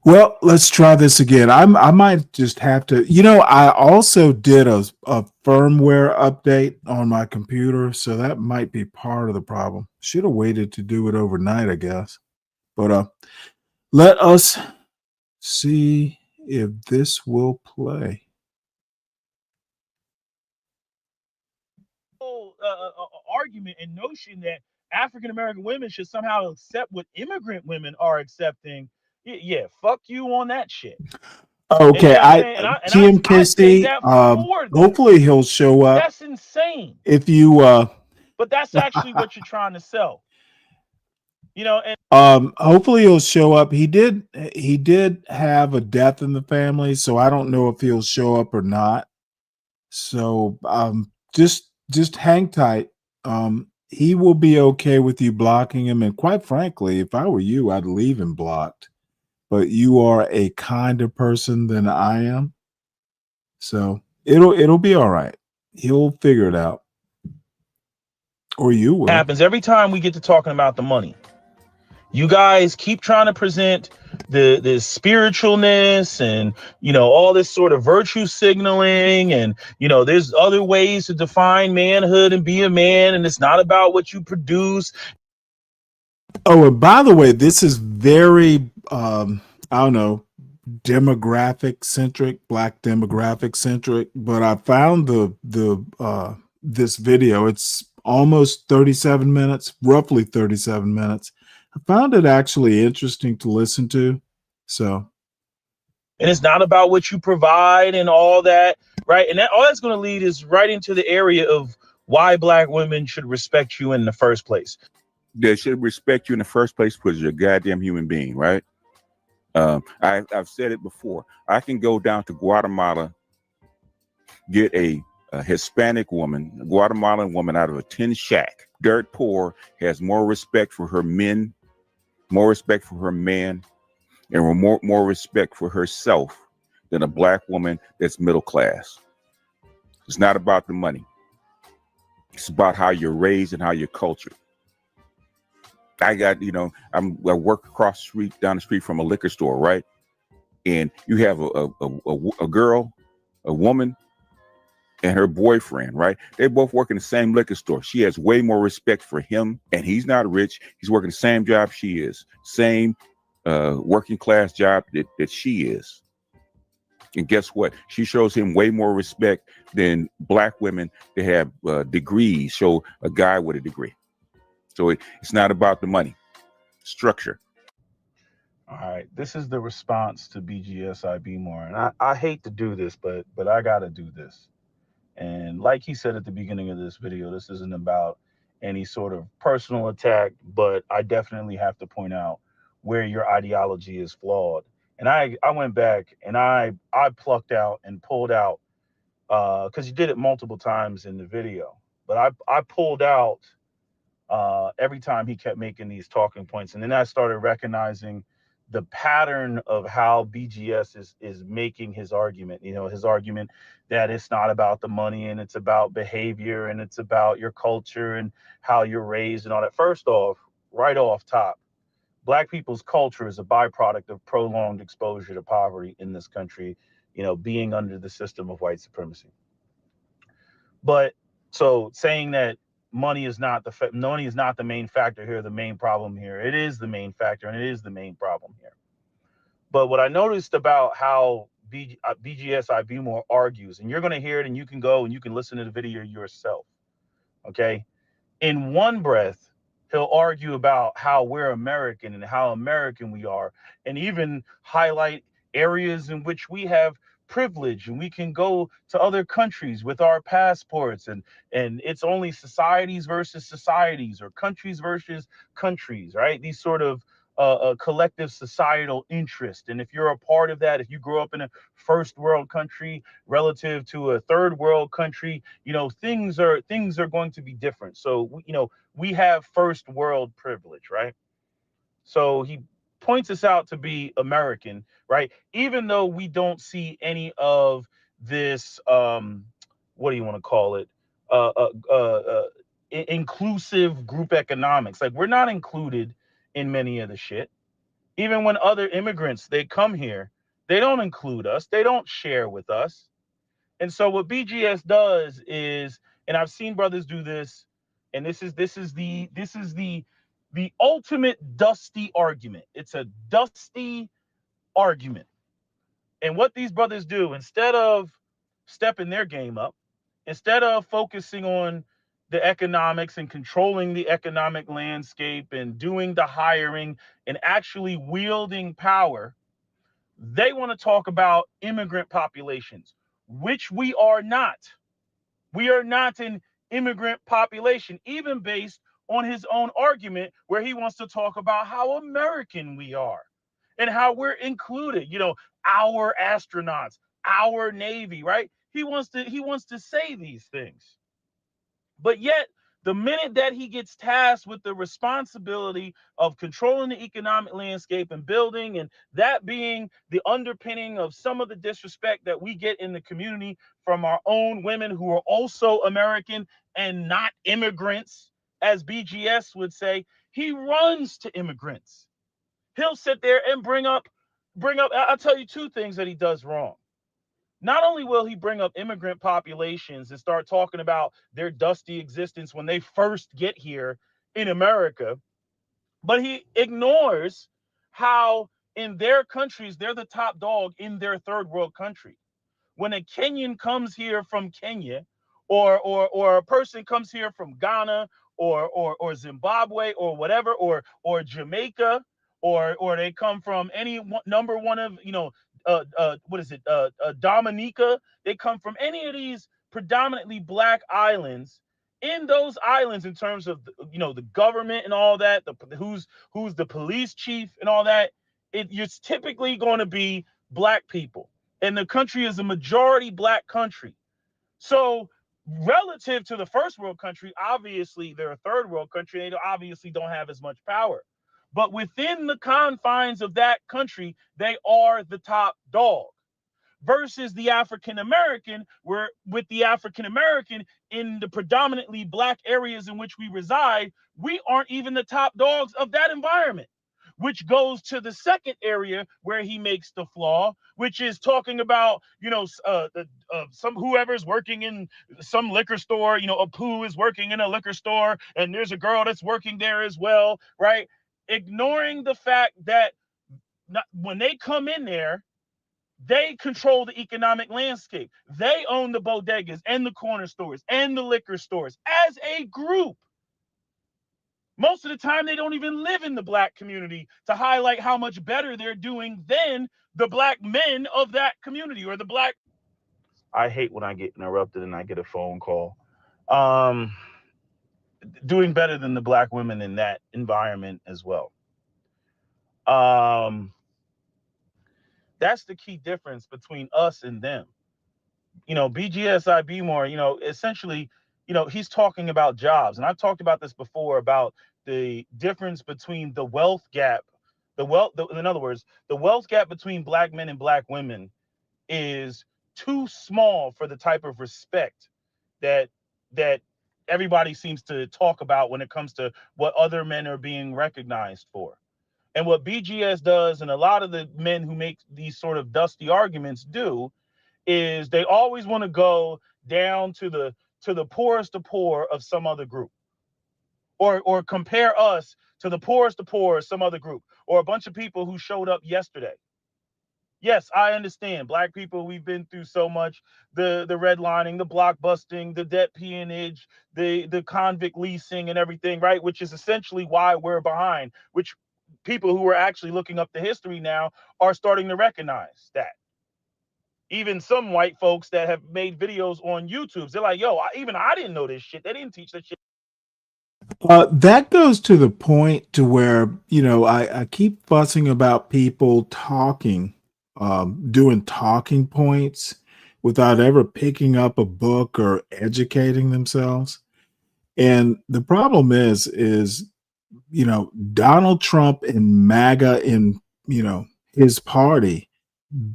Well, let's try this again. I might just have to, I also did a firmware update on my computer, so that might be part of the problem. Should have waited to do it overnight, I guess. But let us see if this will play. argument and notion that African American women should somehow accept what immigrant women are accepting. Yeah, fuck you on that shit. Okay, TMKC, hopefully he'll show up. That's insane. If you But that's actually what you're trying to sell. And hopefully he'll show up. He did have a death in the family, so I don't know if he'll show up or not. So just hang tight. He will be okay with you blocking him, and quite frankly, if I were you, I'd leave him blocked. but you are a kinder person than I am. So it'll be all right. He'll figure it out. Or you will. Happens every time we get to talking about the money. You guys keep trying to present the spiritualness and, you know, all this sort of virtue signaling, and, you know, there's other ways to define manhood and be a man, and it's not about what you produce. Oh, and by the way, this is very I don't know, demographic centric, black demographic centric, but I found this video. It's almost 37 minutes, roughly 37 minutes. I found it actually interesting to listen to. So, and it's not about what you provide and all that, right? And that all that's going to lead is right into the area of why black women should respect you in the first place. They should respect you in the first place because you're a goddamn human being, right? I've said it before. I can go down to Guatemala, get a Hispanic woman, a Guatemalan woman out of a tin shack, dirt poor, has more respect for her men, more respect for her man, and more respect for herself than a black woman that's middle class. It's not about the money. It's about how you're raised and how you're cultured. I got, you know, I work across the street, down the street from a liquor store, right? And you have a girl, a woman, and her boyfriend, right? They both work in the same liquor store. She has way more respect for him, and he's not rich. He's working the same job she is, same working class job that she is. And guess what? She shows him way more respect than black women that have degrees show a guy with a degree. So it's not about the money. Structure. All right, this is the response to BGSIB more, and I hate to do this, but I got to do this. And like he said at the beginning of this video, this isn't about any sort of personal attack, but I definitely have to point out where your ideology is flawed. And I went back and I plucked out and pulled out, because you did it multiple times in the video, but I pulled out every time he kept making these talking points. And then I started recognizing the pattern of how BGS is making his argument. You know, his argument that it's not about the money and it's about behavior and it's about your culture and how you're raised and all that. First off, right off top, black people's culture is a byproduct of prolonged exposure to poverty in this country, you know, being under the system of white supremacy. But so saying that money is not the main factor here, the main problem here. It is the main factor and it is the main problem here. But what I noticed about how BGSIB more argues, and you're going to hear it and you can go and you can listen to the video yourself. Okay. In one breath, he'll argue about how we're American and how American we are, and even highlight areas in which we have privilege and we can go to other countries with our passports, and it's only societies versus societies or countries versus countries, right? These sort of collective societal interest. And if you're a part of that, if you grow up in a first world country relative to a third world country, you know, things are going to be different. So, you know, we have first world privilege, right? So he points us out to be American, right? Even though we don't see any of this, what do you want to call it? Inclusive group economics. Like, we're not included in many of the shit. Even when other immigrants, they come here, they don't include us. They don't share with us. And so what BGS does is, and I've seen brothers do this, and this is the ultimate dusty argument. It's a dusty argument. And what these brothers do, instead of stepping their game up, instead of focusing on the economics and controlling the economic landscape and doing the hiring and actually wielding power, they want to talk about immigrant populations, which we are not. We are not an immigrant population, even based on his own argument where he wants to talk about how American we are and how we're included, you know, our astronauts, our Navy, right? He wants to say these things. But yet The minute that he gets tasked with the responsibility of controlling the economic landscape and building, and that being the underpinning of some of the disrespect that we get in the community from our own women who are also American and not immigrants, as BGS would say, he runs to immigrants. He'll sit there and bring up, I'll tell you two things that he does wrong. Not only will he bring up immigrant populations and start talking about their dusty existence when they first get here in America, but he ignores how in their countries, they're the top dog in their third world country. When a Kenyan comes here from Kenya, or a person comes here from Ghana or Zimbabwe or whatever, or Jamaica, or they come from any number one of, Dominica. They come from any of these predominantly black islands. In those islands, in terms of the government and all that, who's the police chief and all that, it's typically going to be black people. And the country is a majority black country. So relative to the first world country, obviously they're a third world country. They obviously don't have as much power. But within the confines of that country, they are the top dog. Versus the African American, where with the African American in the predominantly black areas in which we reside, we aren't even the top dogs of that environment. Which goes to the second area where he makes the flaw, which is talking about, some whoever's working in some liquor store, a poo is working in a liquor store, and there's a girl that's working there as well, right? Ignoring the fact that when they come in there, they control the economic landscape. They own the bodegas and the corner stores and the liquor stores as a group. Most of the time, they don't even live in the black community to highlight how much better they're doing than the black men of that community or the black. I hate when I get interrupted and I get a phone call. Doing better than the black women in that environment as well. That's the key difference between us and them. BGSI more, essentially, he's talking about jobs. And I've talked about this before about the difference between the wealth gap. In other words, the wealth gap between black men and black women is too small for the type of respect that everybody seems to talk about when it comes to what other men are being recognized for. And what BGS does, and a lot of the men who make these sort of dusty arguments do, is they always want to go down to the poorest of poor of some other group, or compare us to the poorest of poor of some other group, or a bunch of people who showed up yesterday. Yes, I understand. Black people, we've been through so much, the redlining, the block busting, the debt peonage, the convict leasing and everything, right? Which is essentially why we're behind, which people who are actually looking up the history now are starting to recognize that. Even some white folks that have made videos on YouTube, they're like, yo, I didn't know this shit. They didn't teach that shit. That goes to the point to where, I keep fussing about people talking, doing talking points without ever picking up a book or educating themselves. And the problem is, Donald Trump and MAGA in, his party,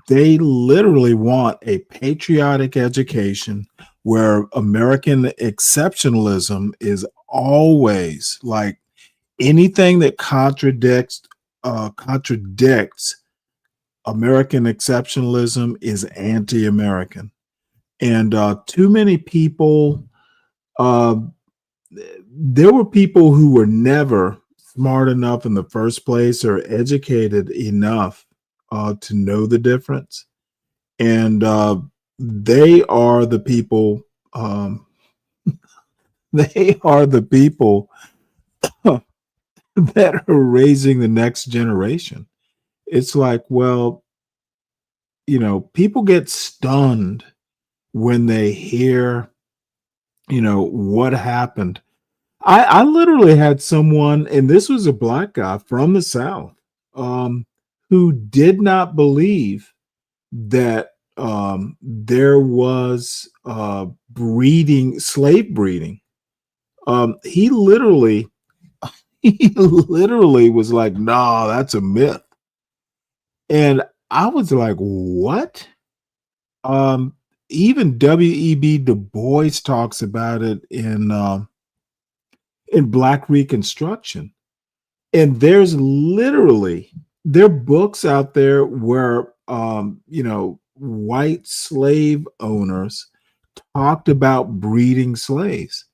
they literally want a patriotic education where American exceptionalism is always like anything that contradicts American exceptionalism is anti-American. And too many people, there were people who were never smart enough in the first place or educated enough to know the difference. And they are the people, they are the people that are raising the next generation. It's like, well, people get stunned when they hear, what happened. I literally had someone, and this was a black guy from the South, who did not believe that there was slave breeding He literally he literally was like, "Nah, that's a myth." And I was like, "What?" Um, Even W.E.B. Du Bois talks about it in Black Reconstruction. And there's literally there are books out there where white slave owners talked about breeding slaves.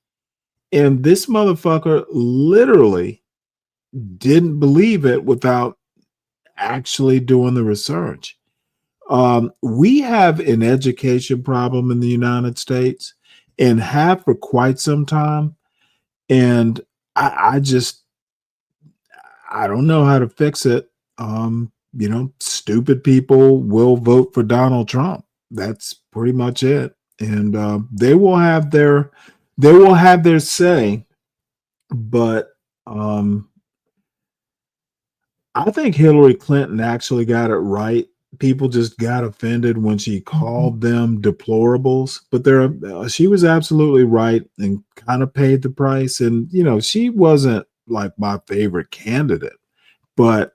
And this motherfucker literally didn't believe it without actually doing the research. We have an education problem in the United States and have for quite some time. And I just, I don't know how to fix it. Stupid people will vote for Donald Trump. That's pretty much it. And they will have their say, but I think Hillary Clinton actually got it right. People just got offended when she called them deplorables, but she was absolutely right and kind of paid the price. And she wasn't like my favorite candidate, but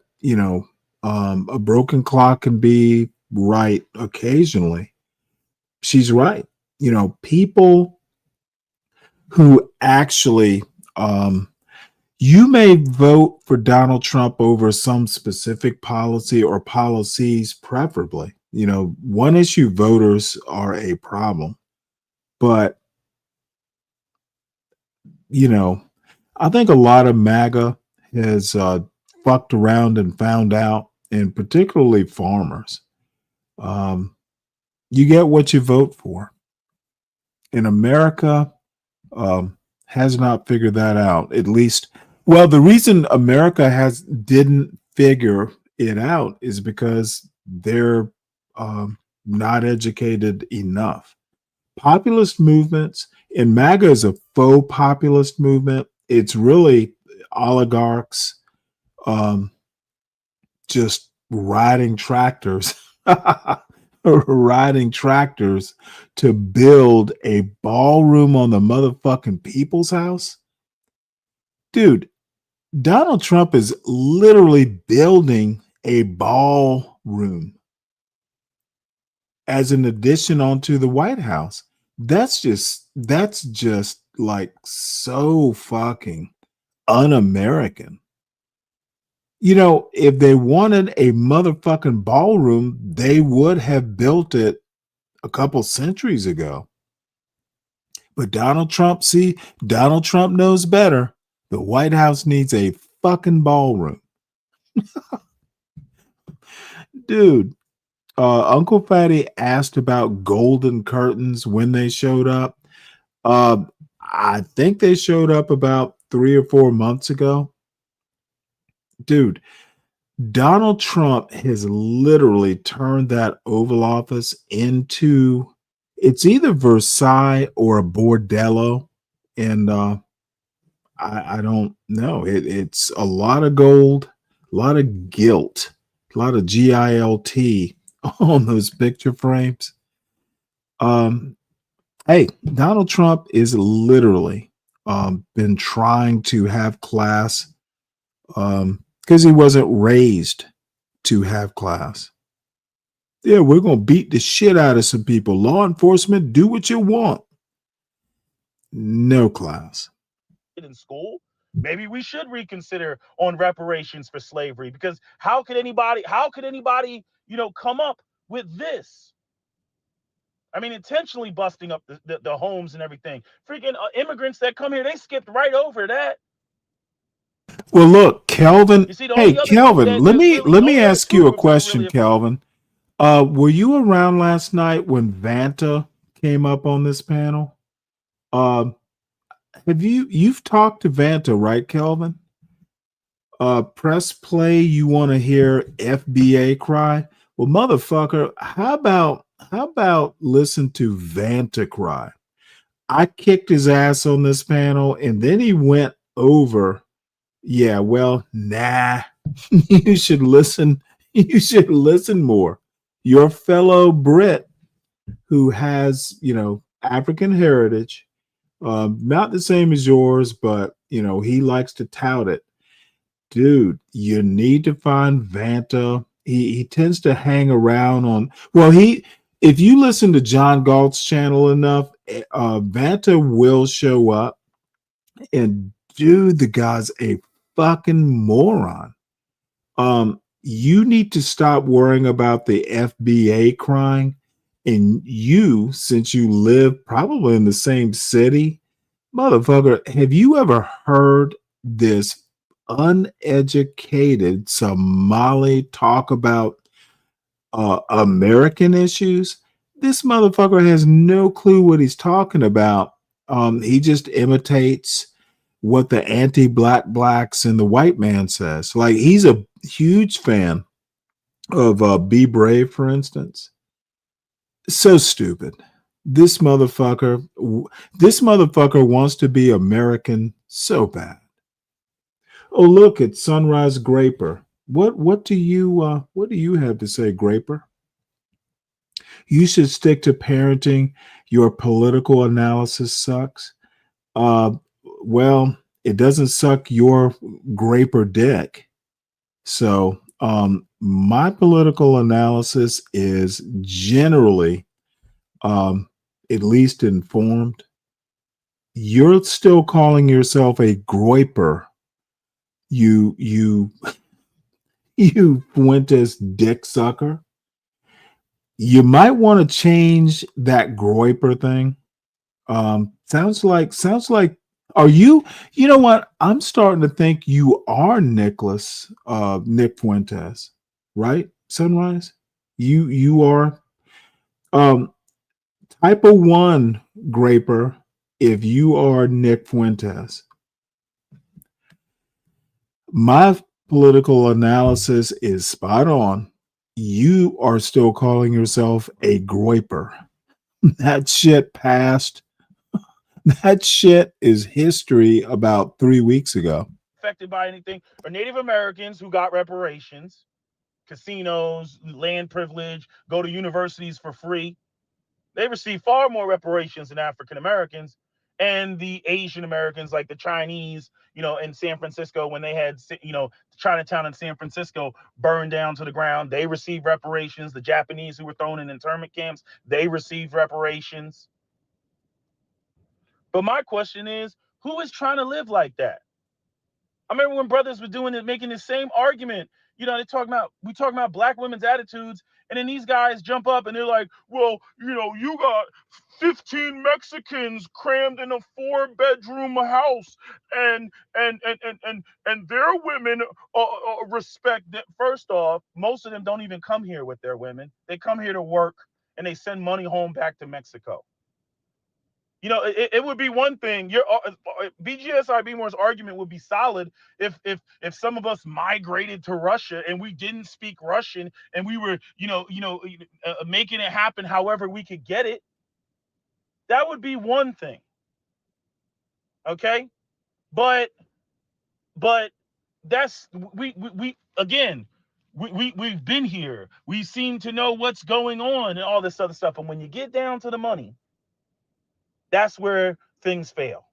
a broken clock can be right occasionally. She's right. People who actually you may vote for Donald Trump over some specific policy or policies, preferably. One issue voters are a problem. But, I think a lot of MAGA has fucked around and found out, and particularly farmers. You get what you vote for. In America, has not figured that out. At least, well, the reason America didn't figure it out is because they're not educated enough. Populist movements, and MAGA is a faux populist movement. It's really oligarchs just riding tractors. Riding tractors to build a ballroom on the motherfucking people's house. Dude, Donald Trump is literally building a ballroom as an addition onto the White House. That's just like so fucking un-American. If they wanted a motherfucking ballroom, they would have built it a couple centuries ago. But Donald Trump knows better. The White House needs a fucking ballroom. Dude, Uncle Fatty asked about golden curtains when they showed up. I think they showed up about 3 or 4 months ago. Dude, Donald Trump has literally turned that Oval Office into, it's either Versailles or a bordello. And I don't know. It's a lot of gold, a lot of gilt, a lot of GILT on those picture frames. Hey, Donald Trump is literally been trying to have class because he wasn't raised to have class. Yeah, we're going to beat the shit out of some people. Law enforcement, do what you want. No class. In school, maybe we should reconsider on reparations for slavery, because how could anybody, come up with this? I mean, intentionally busting up the homes and everything. Freaking immigrants that come here, they skipped right over that. Well, look, Kelvin. You see, the Hey, only other group Kelvin, let me only other ask two you a groups that are question, really Kelvin. Were you around last night when Vanta came up on this panel? You've talked to Vanta, right, Kelvin? Press play. You want to hear FBA cry? Well, motherfucker, how about listen to Vanta cry? I kicked his ass on this panel, and then he went over. Yeah, well, nah. You should listen. You should listen more. Your fellow Brit who has, African heritage, Not the same as yours, but he likes to tout it. Dude, you need to find Vanta. He tends to hang around on. Well, if you listen to John Galt's channel enough, Vanta will show up. And dude, the guy's a fucking moron. You need to stop worrying about the FBA crying. And you, since you live probably in the same city, motherfucker, have you ever heard this uneducated Somali talk about American issues? This motherfucker has no clue what he's talking about. He just imitates what the anti-black blacks and the white man says. Like, he's a huge fan of Be Brave, for instance. So stupid. This motherfucker wants to be American so bad. Oh, look, it's Sunrise Graper. What do you have to say, Graper? You should stick to parenting. Your political analysis sucks. Well, it doesn't suck your Graper dick. So, my political analysis is generally at least informed. You're still calling yourself a groiper. You Fuentes dick sucker. You might want to change that groiper thing. Sounds like are you know what? I'm starting to think you are Nick Fuentes, right? Sunrise? You are type of 1 graper if you are Nick Fuentes. My political analysis is spot on. You are still calling yourself a groiper. That shit passed. That shit is history about 3 weeks ago. Affected by anything, or Native Americans who got reparations, casinos, land privilege, go to universities for free. They receive far more reparations than African Americans and the Asian Americans, like the Chinese, in San Francisco, when they had, Chinatown in San Francisco burned down to the ground. They received reparations. The Japanese who were thrown in internment camps, they received reparations. But my question is, who is trying to live like that? I remember when brothers were doing it, making the same argument. We talking about black women's attitudes, and then these guys jump up and they're like, well, you got 15 Mexicans crammed in a 4-bedroom house, and their women respect that. First off, most of them don't even come here with their women. They come here to work and they send money home back to Mexico. It would be one thing. Your BGSI More's argument would be solid if some of us migrated to Russia and we didn't speak Russian and we were making it happen however we could get it. That would be one thing. Okay, but that's we've been here. We seem to know what's going on and all this other stuff. And when you get down to the money, that's where things fail.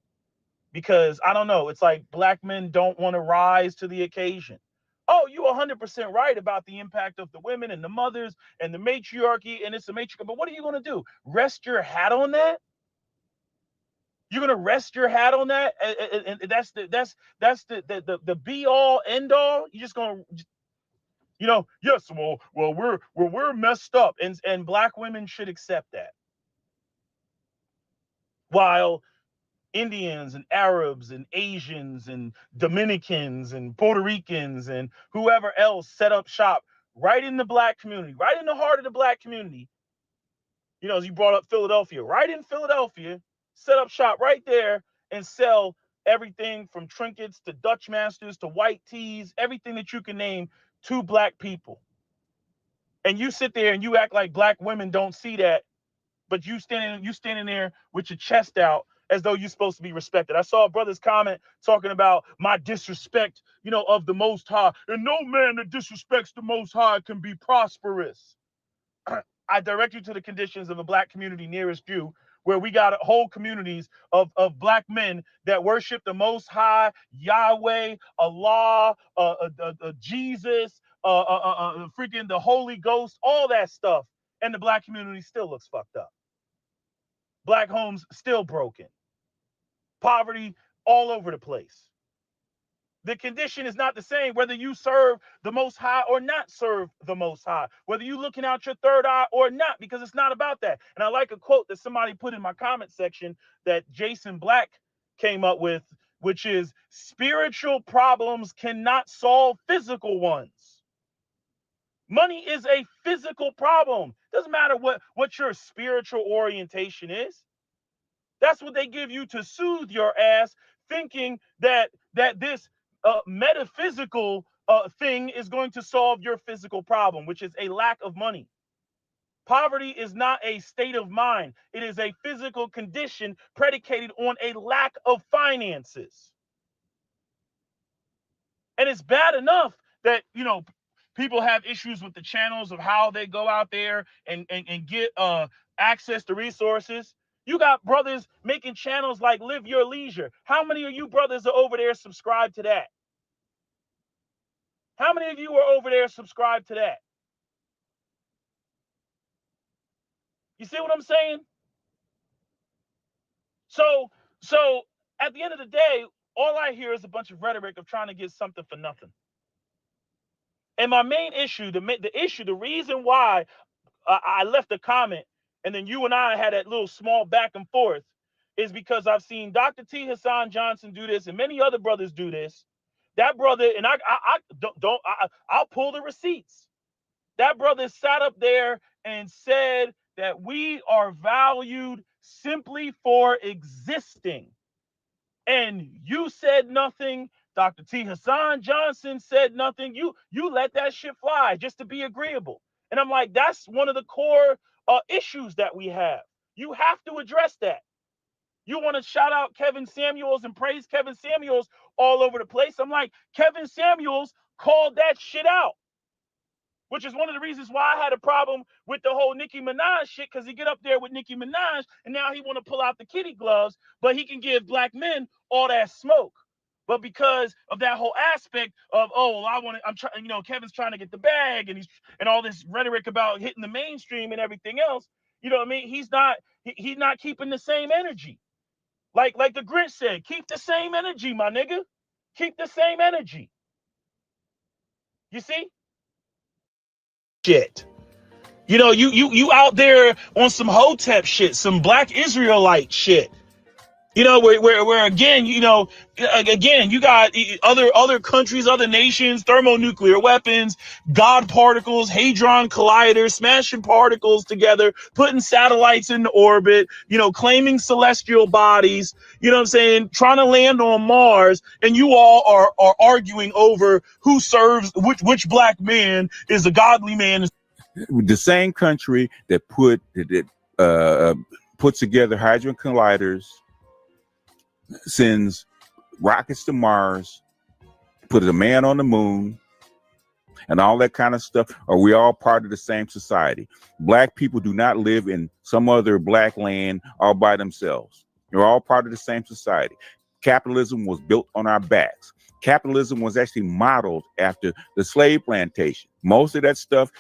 Because I don't know, it's like black men don't want to rise to the occasion. Oh, you're 100% right about the impact of the women and the mothers and the matriarchy, and it's a matriarchy. But what are you going to do? Rest your hat on that? You're going to rest your hat on that? And that's the be all end all. You're just going to, yes, well, we're messed up, and black women should accept that. While Indians and Arabs and Asians and Dominicans and Puerto Ricans and whoever else set up shop right in the black community, right in the heart of the black community. As you brought up Philadelphia, right in Philadelphia, set up shop right there and sell everything from trinkets to Dutch masters to white tees, everything that you can name to black people. And you sit there and you act like black women don't see that, but you standing there with your chest out as though you're supposed to be respected. I saw a brother's comment talking about my disrespect, of the Most High. And no man that disrespects the Most High can be prosperous. I direct you to the conditions of a black community nearest you, where we got whole communities of black men that worship the Most High, Yahweh, Allah, Jesus, freaking the Holy Ghost, all that stuff, and the black community still looks fucked up. Black homes still broken. Poverty all over the place. The condition is not the same whether you serve the Most High or not serve the Most High, whether you're looking out your third eye or not, because it's not about that. And I like a quote that somebody put in my comment section that Jason Black came up with, which is, spiritual problems cannot solve physical ones. Money is a physical problem. Doesn't matter what your spiritual orientation is. That's what they give you to soothe your ass, thinking that this metaphysical thing is going to solve your physical problem, which is a lack of money. Poverty is not a state of mind. It is a physical condition predicated on a lack of finances. And it's bad enough that, people have issues with the channels of how they go out there and get access to resources. You got brothers making channels like Live Your Leisure. How many of you brothers are over there subscribed to that? How many of you are over there subscribed to that? You see what I'm saying? So at the end of the day, all I hear is a bunch of rhetoric of trying to get something for nothing. And my main issue, the reason why I left a comment and then you and I had that little small back and forth is because I've seen Dr. T. Hassan Johnson do this and many other brothers do this. That brother, and I'll pull the receipts. That brother sat up there and said that we are valued simply for existing. And you said nothing. Dr. T. Hassan Johnson said nothing. You let that shit fly just to be agreeable. And I'm like, that's one of the core issues that we have. You have to address that. You want to shout out Kevin Samuels and praise Kevin Samuels all over the place. I'm like, Kevin Samuels called that shit out, which is one of the reasons why I had a problem with the whole Nicki Minaj shit, because he get up there with Nicki Minaj and now he want to pull out the kitty gloves, but he can give black men all that smoke. But because of that whole aspect of, Kevin's trying to get the bag and all this rhetoric about hitting the mainstream and everything else, you know what I mean? He's not keeping the same energy. Like the Grinch said, keep the same energy, my nigga. Keep the same energy. You see? Shit. You out there on some Hotep shit, some Black Israelite shit. Where again, you got other countries, other nations, thermonuclear weapons, God particles, hadron colliders, smashing particles together, putting satellites into orbit, claiming celestial bodies, you know what I'm saying, trying to land on Mars, and you all are arguing over who serves which black man is a godly man. The same country that put together hadron colliders, sends rockets to Mars, put a man on the moon, and all that kind of stuff. Are we all part of the same society? Black people do not live in some other black land all by themselves. We're all part of the same society. Capitalism was built on our backs. Capitalism was actually modeled after the slave plantation. Most of that stuff,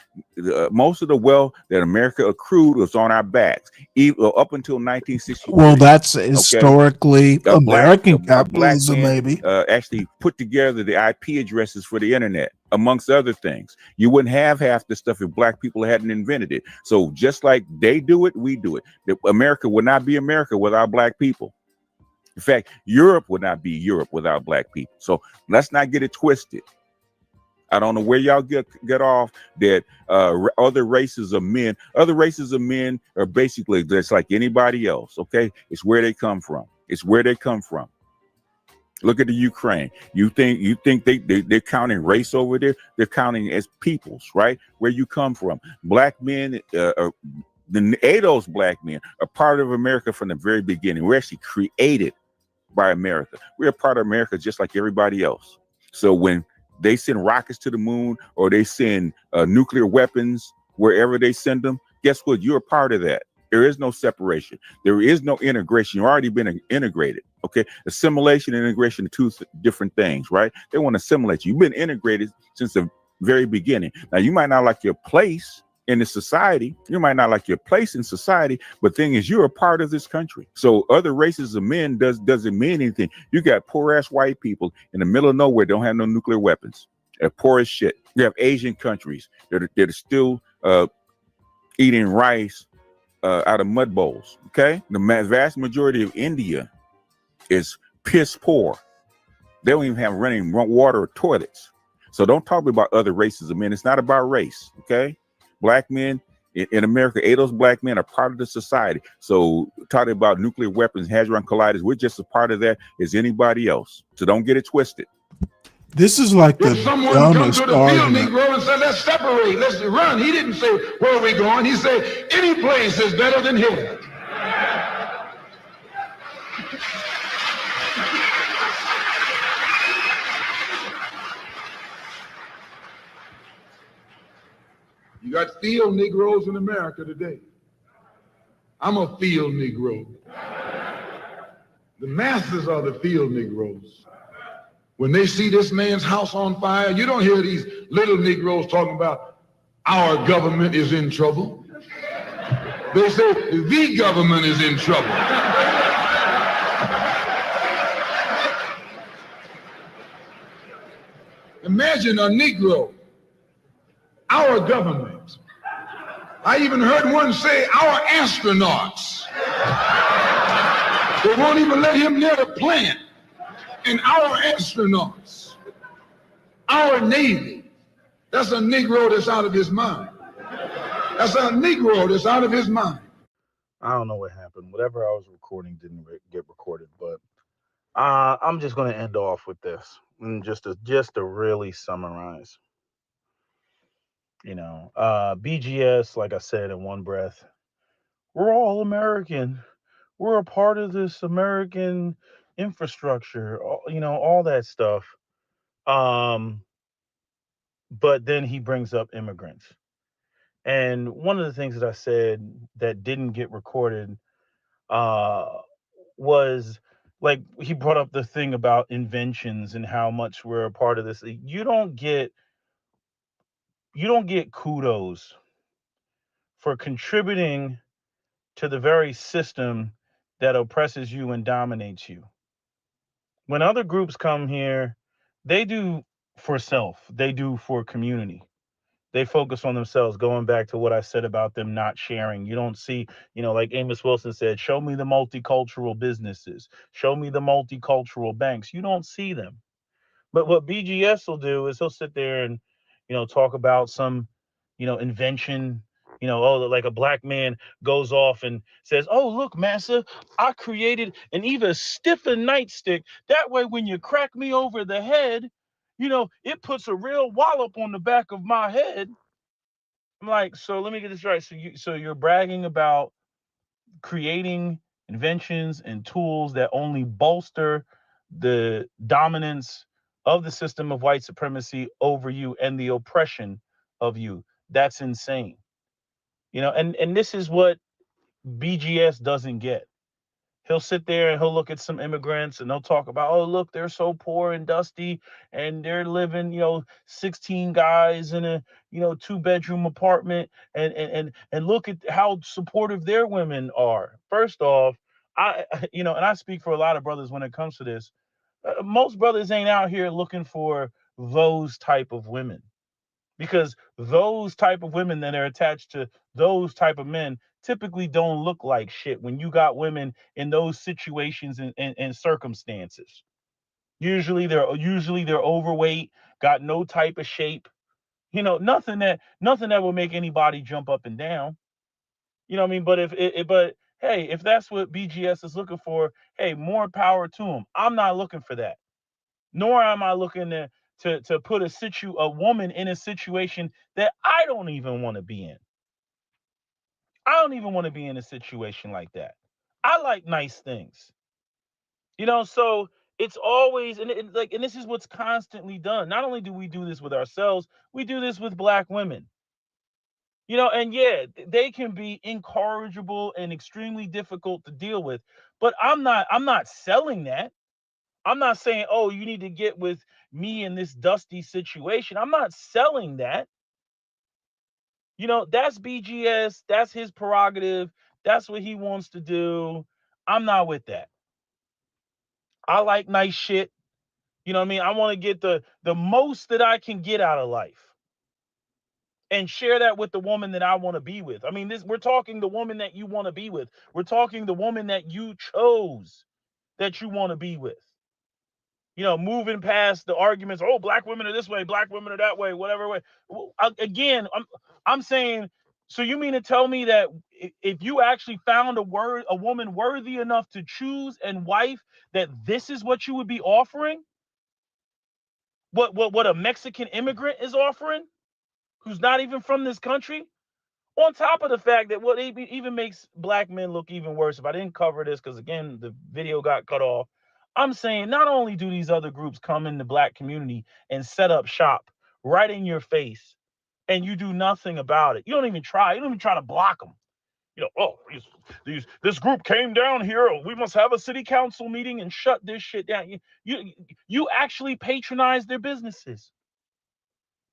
most of the wealth that America accrued was on our backs, even up until 1960. Well, that's historically American capitalism, maybe. Actually put together the IP addresses for the internet, amongst other things. You wouldn't have half the stuff if black people hadn't invented it. So just like they do it, we do it. America would not be America without black people. In fact, Europe would not be Europe without black people. So let's not get it twisted. I don't know where y'all get off that other races of men are basically just like anybody else. Okay, it's where they come from. It's where they come from. Look at the Ukraine. You think they're counting race over there? They're counting as peoples, right? Where you come from. Black men those black men are part of America from the very beginning. We're actually created by America. We're a part of America just like everybody else. So when they send rockets to the moon or they send nuclear weapons wherever they send them, guess what? You're a part of that. There is no separation. There is no integration. You've already been integrated. Okay. Assimilation and integration are two different things, right? They want to assimilate you. You've been integrated since the very beginning. Now, you might not like your place in the society. You might not like your place in society, but thing is, you're a part of this country. So other races of men doesn't mean anything. You got poor ass white people in the middle of nowhere, don't have no nuclear weapons. They're poor as shit. You have Asian countries that are still eating rice out of mud bowls. Okay, the vast majority of India is piss poor. They don't even have running water or toilets. So don't talk about other races of men. It's not about race. Okay, black men in America, 8 of those black men are part of the society. So talking about nuclear weapons, hadron colliders, we're just a part of that as anybody else. So don't get it twisted. This is like the If someone comes dumbest to the field argument. Negro and said, let's separate, let's run. He didn't say, where are we going? He said, any place is better than here. You got field Negroes in America today. I'm a field Negro. The masses are the field Negroes. When they see this man's house on fire, you don't hear these little Negroes talking about our government is in trouble. They say the government is in trouble. Imagine a Negro, our government. I even heard one say our astronauts. They won't even let him near the plant. And our astronauts, our Navy, that's a Negro that's out of his mind. That's a Negro that's out of his mind. I don't know what happened. Whatever I was recording didn't get recorded, but I'm just going to end off with this, and just to really summarize. BGS, like I said in one breath, we're all American. We're a part of this American infrastructure, all that stuff. But then he brings up immigrants. And one of the things that I said that didn't get recorded was, like, he brought up the thing about inventions and how much we're a part of this. You don't get kudos for contributing to the very system that oppresses you and dominates you. When other groups come here, they do for self, they do for community. They focus on themselves, going back to what I said about them not sharing. You don't see, like Amos Wilson said, show me the multicultural businesses, show me the multicultural banks. You don't see them. But what BGS will do is he'll sit there and, talk about some, invention, like a black man goes off and says, oh, look, massa, I created an even stiffer nightstick. That way, when you crack me over the head, it puts a real wallop on the back of my head. I'm like, so let me get this right. So you're bragging about creating inventions and tools that only bolster the dominance of the system of white supremacy over you and the oppression of you. That's insane. And this is what BGS doesn't get. He'll sit there and he'll look at some immigrants and they'll talk about, oh, look, they're so poor and dusty and they're living, 16 guys in a, 2-bedroom apartment and look at how supportive their women are. First off, and I speak for a lot of brothers when it comes to this. Most brothers ain't out here looking for those type of women, because those type of women that are attached to those type of men typically don't look like shit when you got women in those situations and circumstances. Usually they're overweight, got no type of shape, nothing that will make anybody jump up and down. You know what I mean? But hey, if that's what BGS is looking for, hey, more power to them. I'm not looking for that. Nor am I looking to put a woman in a situation that I don't even want to be in. I don't even want to be in a situation like that. I like nice things. So it's always, and this is what's constantly done. Not only do we do this with ourselves, we do this with black women. You know, and yeah, they can be incorrigible and extremely difficult to deal with. But I'm not selling that. I'm not saying, oh, you need to get with me in this dusty situation. I'm not selling that. You know, that's BGS. That's his prerogative. That's what he wants to do. I'm not with that. I like nice shit. You know what I mean? I want to get the most that I can get out of life and share that with the woman that I want to be with. I mean, we're talking the woman that you want to be with. We're talking the woman that you chose that you want to be with. You know, moving past the arguments, oh, black women are this way, black women are that way, whatever way. Again, I'm saying, so you mean to tell me that if you actually found a woman worthy enough to choose and wife, that this is what you would be offering? What a Mexican immigrant is offering, who's not even from this country? On top of the fact that what even makes black men look even worse, if I didn't cover this, because again, the video got cut off. I'm saying not only do these other groups come in the black community and set up shop right in your face, and you do nothing about it. You don't even try. You don't even try to block them. You know, oh, this group came down here. We must have a city council meeting and shut this shit down. You actually patronize their businesses,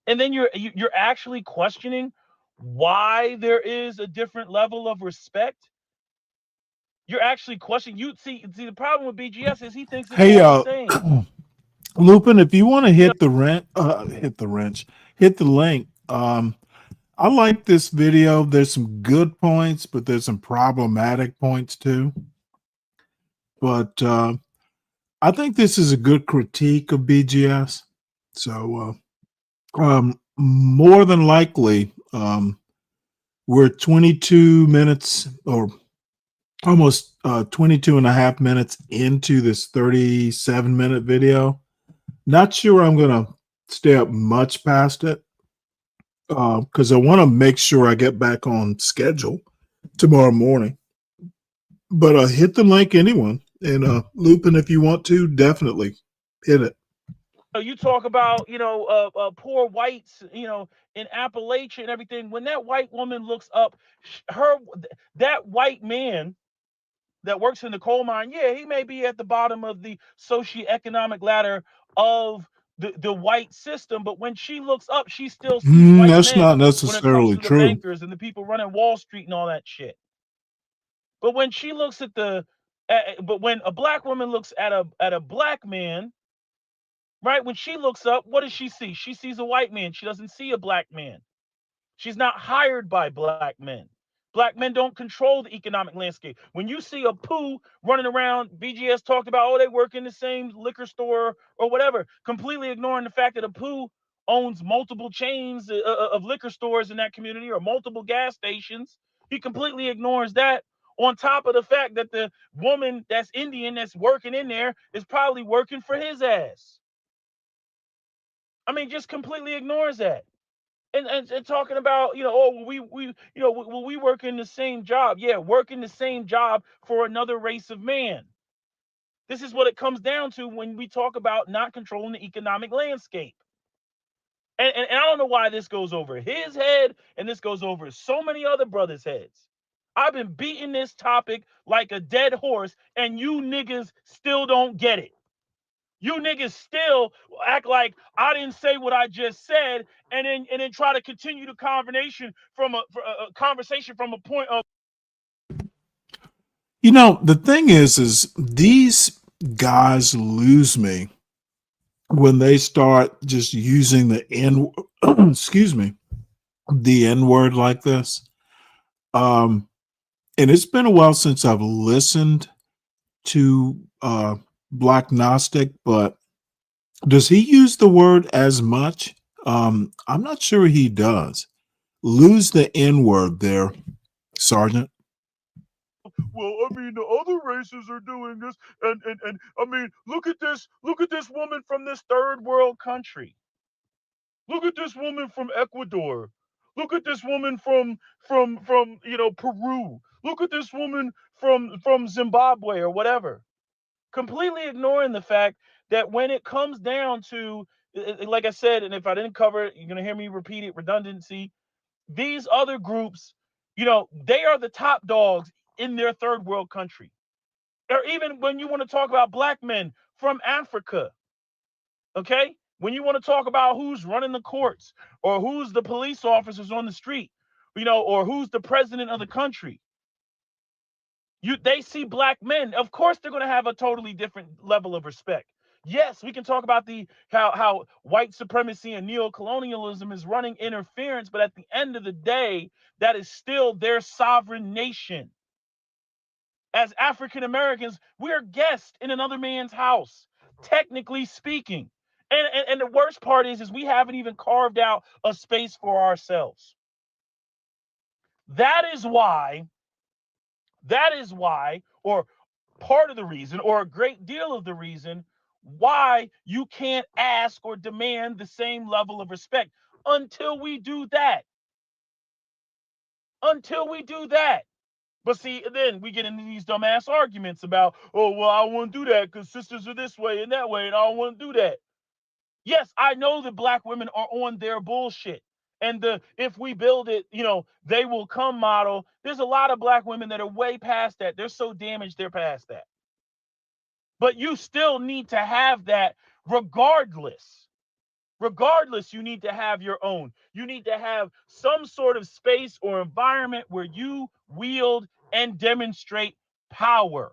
and then you're actually questioning why there is a different level of respect. You're actually questioning. You see the problem with BGS is he thinks it's Hey, all the same. Lupin, if you want to hit the link. I like this video. There's some good points, but there's some problematic points too. But I think this is a good critique of BGS. So more than likely, we're 22 minutes or almost 22 and a half minutes into this 37-minute video. Not sure I'm going to stay up much past it because I want to make sure I get back on schedule tomorrow morning. But hit the link, anyone. And Lupin, if you want to, definitely hit it. You talk about, poor whites, in Appalachia and everything. When that white woman looks up, that white man that works in the coal mine, yeah, he may be at the bottom of the socioeconomic ladder of the white system, but when she looks up, she still sees white That's men not when it comes necessarily to the true. bankers and the people running Wall Street and all that shit. But when she looks at but when a black woman looks at a black man, right? When she looks up, what does she see? She sees a white man. She doesn't see a black man. She's not hired by black men. Black men don't control the economic landscape. When you see a poo running around, BGS talked about, oh, they work in the same liquor store or whatever, completely ignoring the fact that a poo owns multiple chains of liquor stores in that community or multiple gas stations. He completely ignores that, on top of the fact that the woman that's Indian that's working in there is probably working for his ass. I mean, just completely ignores that. And talking about, oh, we work in the same job. Yeah, work in the same job for another race of man. This is what it comes down to when we talk about not controlling the economic landscape. And I don't know why this goes over his head and this goes over so many other brothers' heads. I've been beating this topic like a dead horse, and you niggas still don't get it. You niggas still act like I didn't say what I just said, and then try to continue the conversation from a from a point of. The thing is these guys lose me when they start just using the excuse me, the N word like this. And it's been a while since I've listened to Black Gnostic, but does he use the word as much? I'm not sure he does. Lose the N word there, Sergeant. Well, I mean, the other races are doing this, and I mean, look at this woman from this third world country. Look at this woman from Ecuador. Look at this woman from Peru. Look at this woman from Zimbabwe or whatever. Completely ignoring the fact that when it comes down to, like I said, and if I didn't cover it, you're gonna hear me repeat it, redundancy. these other groups, they are the top dogs in their third world country. Or even when you want to talk about black men from Africa, okay? When you want to talk about who's running the courts or who's the police officers on the street, or who's the president of the country, they see black men. Of course, they're going to have a totally different level of respect. Yes, we can talk about how white supremacy and neocolonialism is running interference, but at the end of the day, that is still their sovereign nation. As African Americans, we're guests in another man's house, technically speaking. And the worst part is we haven't even carved out a space for ourselves. That is why, or part of the reason, or a great deal of the reason why you can't ask or demand the same level of respect until we do that. But see, then we get into these dumbass arguments about, oh, well, I won't do that because sisters are this way and that way, and I don't want to do that. Yes, I know that black women are on their bullshit. And if we build it, they will come model. There's a lot of black women that are way past that. They're so damaged, they're past that. But you still need to have that regardless. Regardless, you need to have your own. You need to have some sort of space or environment where you wield and demonstrate power.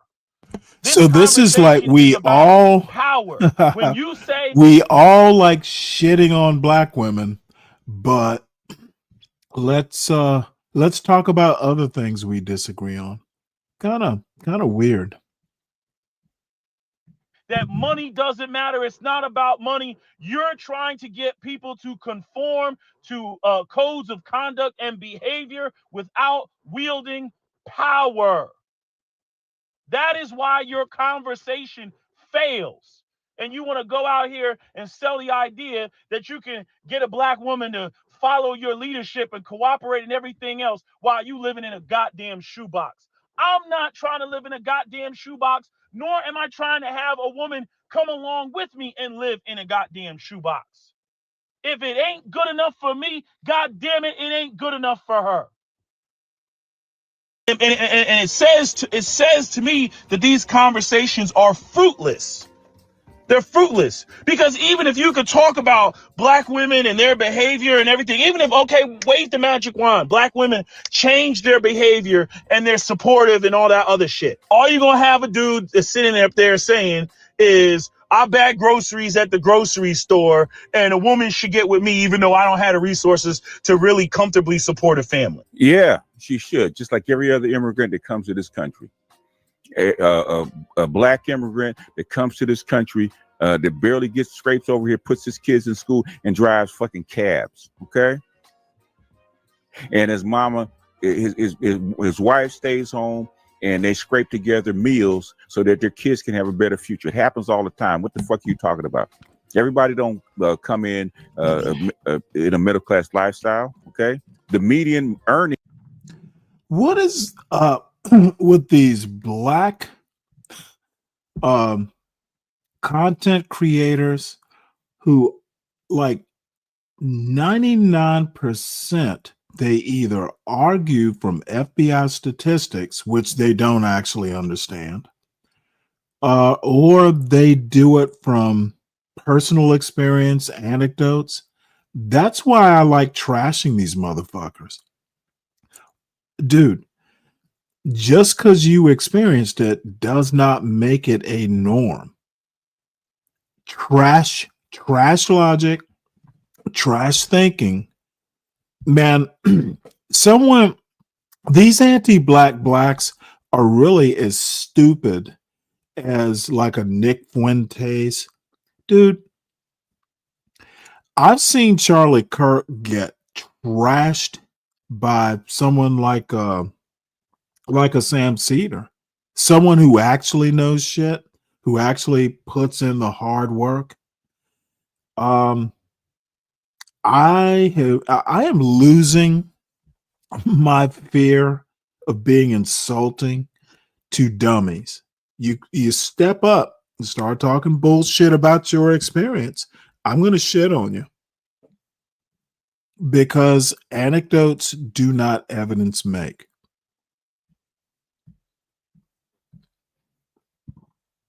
So this is like we all power. When you say we all like shitting on black women, but let's talk about other things we disagree on. Kind of weird. That money doesn't matter. It's not about money. You're trying to get people to conform to codes of conduct and behavior without wielding power. That is why your conversation fails. And you want to go out here and sell the idea that you can get a black woman to follow your leadership and cooperate and everything else while you living in a goddamn shoebox. I'm not trying to live in a goddamn shoebox, nor am I trying to have a woman come along with me and live in a goddamn shoebox. If it ain't good enough for me, God damn it, it ain't good enough for her. And it says to me that these conversations are fruitless. They're fruitless because even if you could talk about black women and their behavior and everything, even if, okay, wave the magic wand, black women change their behavior and they're supportive and all that other shit. All you're going to have a dude that's sitting up there saying is, I bag groceries at the grocery store and a woman should get with me even though I don't have the resources to really comfortably support a family. Yeah, she should, just like every other immigrant that comes to this country. A black immigrant that comes to this country that barely gets scrapes over here, puts his kids in school and drives fucking cabs. Okay. And his mama, his wife stays home and they scrape together meals so that their kids can have a better future. It happens all the time. What the fuck are you talking about? Everybody don't come in a middle-class lifestyle. Okay. The median earning. What is with these black content creators who, like, 99% they either argue from FBI statistics, which they don't actually understand, or they do it from personal experience, anecdotes. That's why I like trashing these motherfuckers. Dude, just because you experienced it does not make it a norm. Trash logic, trash thinking. Man, these anti-black blacks are really as stupid as like a Nick Fuentes. Dude, I've seen Charlie Kirk get trashed by someone like a Sam Cedar, someone who actually knows shit, who actually puts in the hard work. I am losing my fear of being insulting to dummies. You step up and start talking bullshit about your experience, I'm going to shit on you. because anecdotes do not evidence make.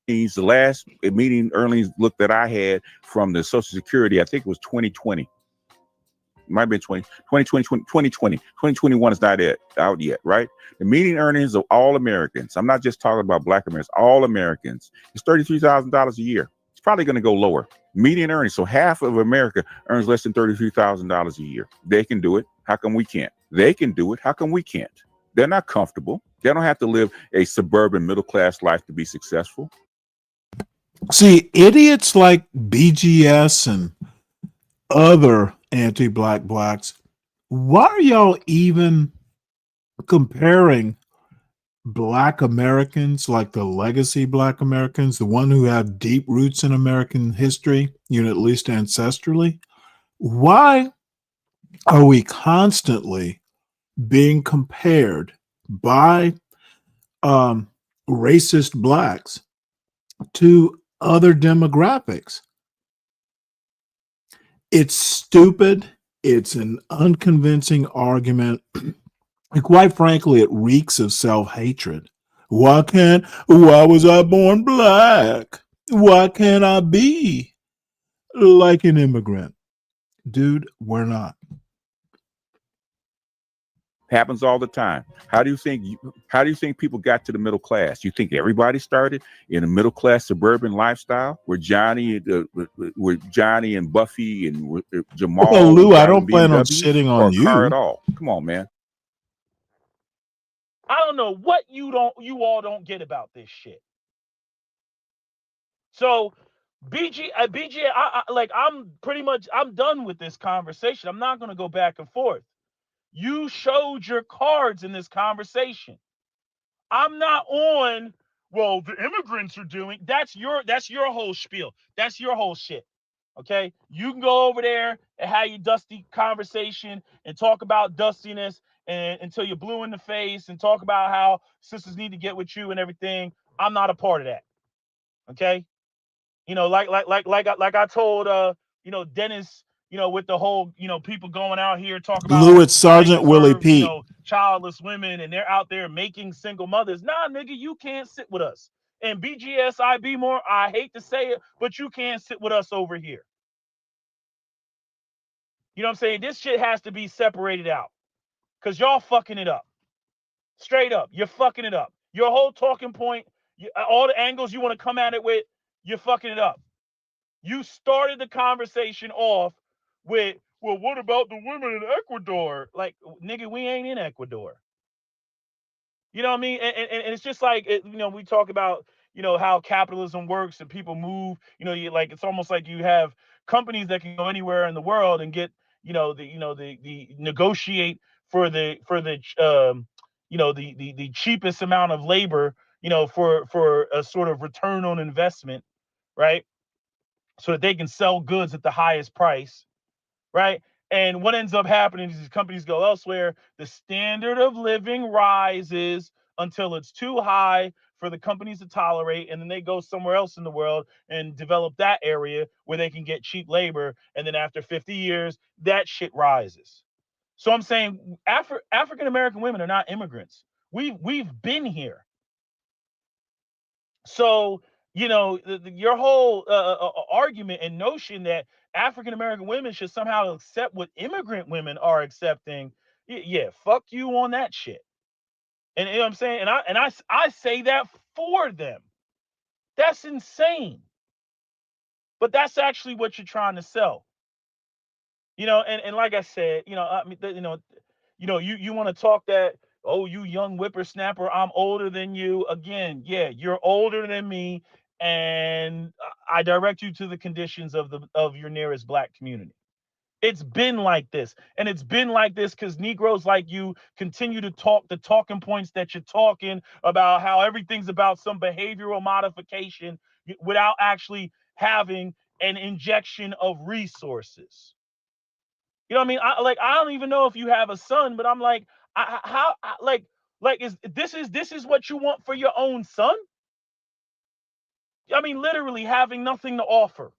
The last meeting earnings look that I had from the Social Security, I think it was 2020. It might have been 2021 is not out yet, right? The median earnings of all Americans, I'm not just talking about Black Americans, all Americans, is $33,000 a year. It's probably going to go lower. Median earnings, so half of America earns less than $33,000 a year. They can do it. How come we can't? They can do it. How come we can't? They're not comfortable. They don't have to live a suburban middle-class life to be successful. See, idiots like BGS and other anti-Black blacks, why are y'all even comparing Black Americans, like the legacy Black Americans, the one who have deep roots in American history, at least ancestrally? Why are we constantly being compared by racist blacks to other demographics? It's stupid. It's an unconvincing argument. And quite frankly, it reeks of self-hatred. Why was I born black? Why can't I be like an immigrant? Dude, we're not. Happens all the time. How do you think people got to the middle class? You think everybody started in a middle class suburban lifestyle where Johnny and Buffy and Jamal? Well, Lou, I don't plan on shitting on you. Car at all. Come on, man. I don't know what you all don't get about this shit. So BG, I'm done with this conversation. I'm not going to go back and forth. You showed your cards in this conversation. I'm not on, well, the immigrants are doing, that's your whole spiel. That's your whole shit. Okay? You can go over there and have your dusty conversation and talk about dustiness and until you're blue in the face and talk about how sisters need to get with you and everything. I'm not a part of that. Okay? Like I told Dennis, with the whole, people going out here talking about Lou, it's Sergeant Willie Pete. Childless women and they're out there making single mothers. Nah, nigga, you can't sit with us. And BGSIB more, I hate to say it, but you can't sit with us over here. You know what I'm saying? This shit has to be separated out because y'all fucking it up. Straight up, you're fucking it up. Your whole talking point, all the angles you want to come at it with, you're fucking it up. You started the conversation off with, well, what about the women in Ecuador? Like, nigga, we ain't in Ecuador. You know what I mean? And it's just like, we talk about, how capitalism works and people move, it's almost like you have companies that can go anywhere in the world and get, the negotiate for the cheapest amount of labor, for a sort of return on investment, right? So that they can sell goods at the highest price, right? And what ends up happening is these companies go elsewhere. The standard of living rises until it's too high for the companies to tolerate. And then they go somewhere else in the world and develop that area where they can get cheap labor. And then after 50 years, that shit rises. So I'm saying African-American women are not immigrants. We've been here. So, your whole argument and notion that African-American women should somehow accept what immigrant women are accepting, yeah, fuck you on that shit. And you know what I'm saying? And I say that for them. That's insane. But that's actually what you're trying to sell. And like I said, you want to talk that, oh, you young whippersnapper, I'm older than you. Again, yeah, you're older than me, and I direct you to the conditions of your nearest Black community. It's been like this, and it's been like this because Negroes like you continue to talk the talking points that you're talking about, how everything's about some behavioral modification without actually having an injection of resources. You know what I mean? I don't even know if you have a son, but I'm like, is this what you want for your own son? I mean, literally having nothing to offer.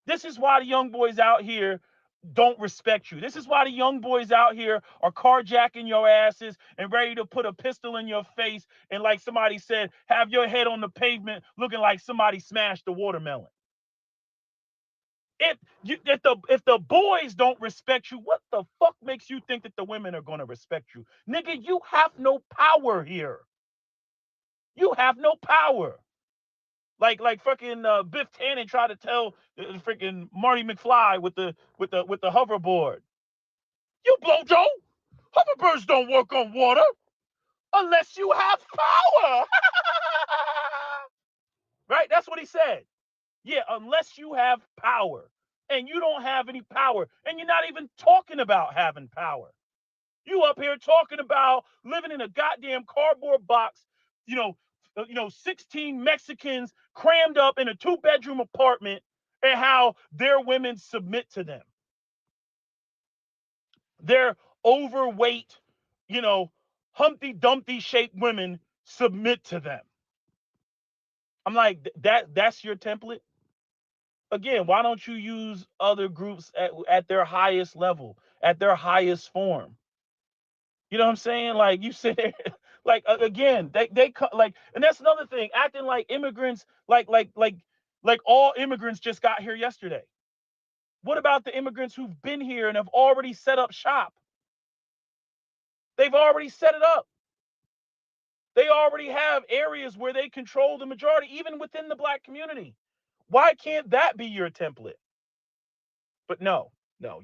This is why the young boys out here don't respect you. This is why the young boys out here are carjacking your asses and ready to put a pistol in your face. And like somebody said, have your head on the pavement looking like somebody smashed a watermelon. If the boys don't respect you, what the fuck makes you think that the women are going to respect you? Nigga, you have no power here. You have no power. Like fucking Biff Tannen tried to tell freaking Marty McFly with the hoverboard. You blow Joe. Hoverbirds don't work on water unless you have power. Right? That's what he said. Yeah, unless you have power. And you don't have any power. And you're not even talking about having power. You up here talking about living in a goddamn cardboard box, 16 Mexicans crammed up in a 2-bedroom apartment, and how their women submit to them. They're overweight, Humpty Dumpty shaped women submit to them. I'm like, that's your template? Again, why don't you use other groups at their highest level, at their highest form? You know what I'm saying? Like you said, like again, they like, and that's another thing, acting like immigrants, like all immigrants just got here yesterday. What about the immigrants who've been here and have already set up shop? They've already set it up. They already have areas where they control the majority, even within the Black community. Why can't that be your template? But no,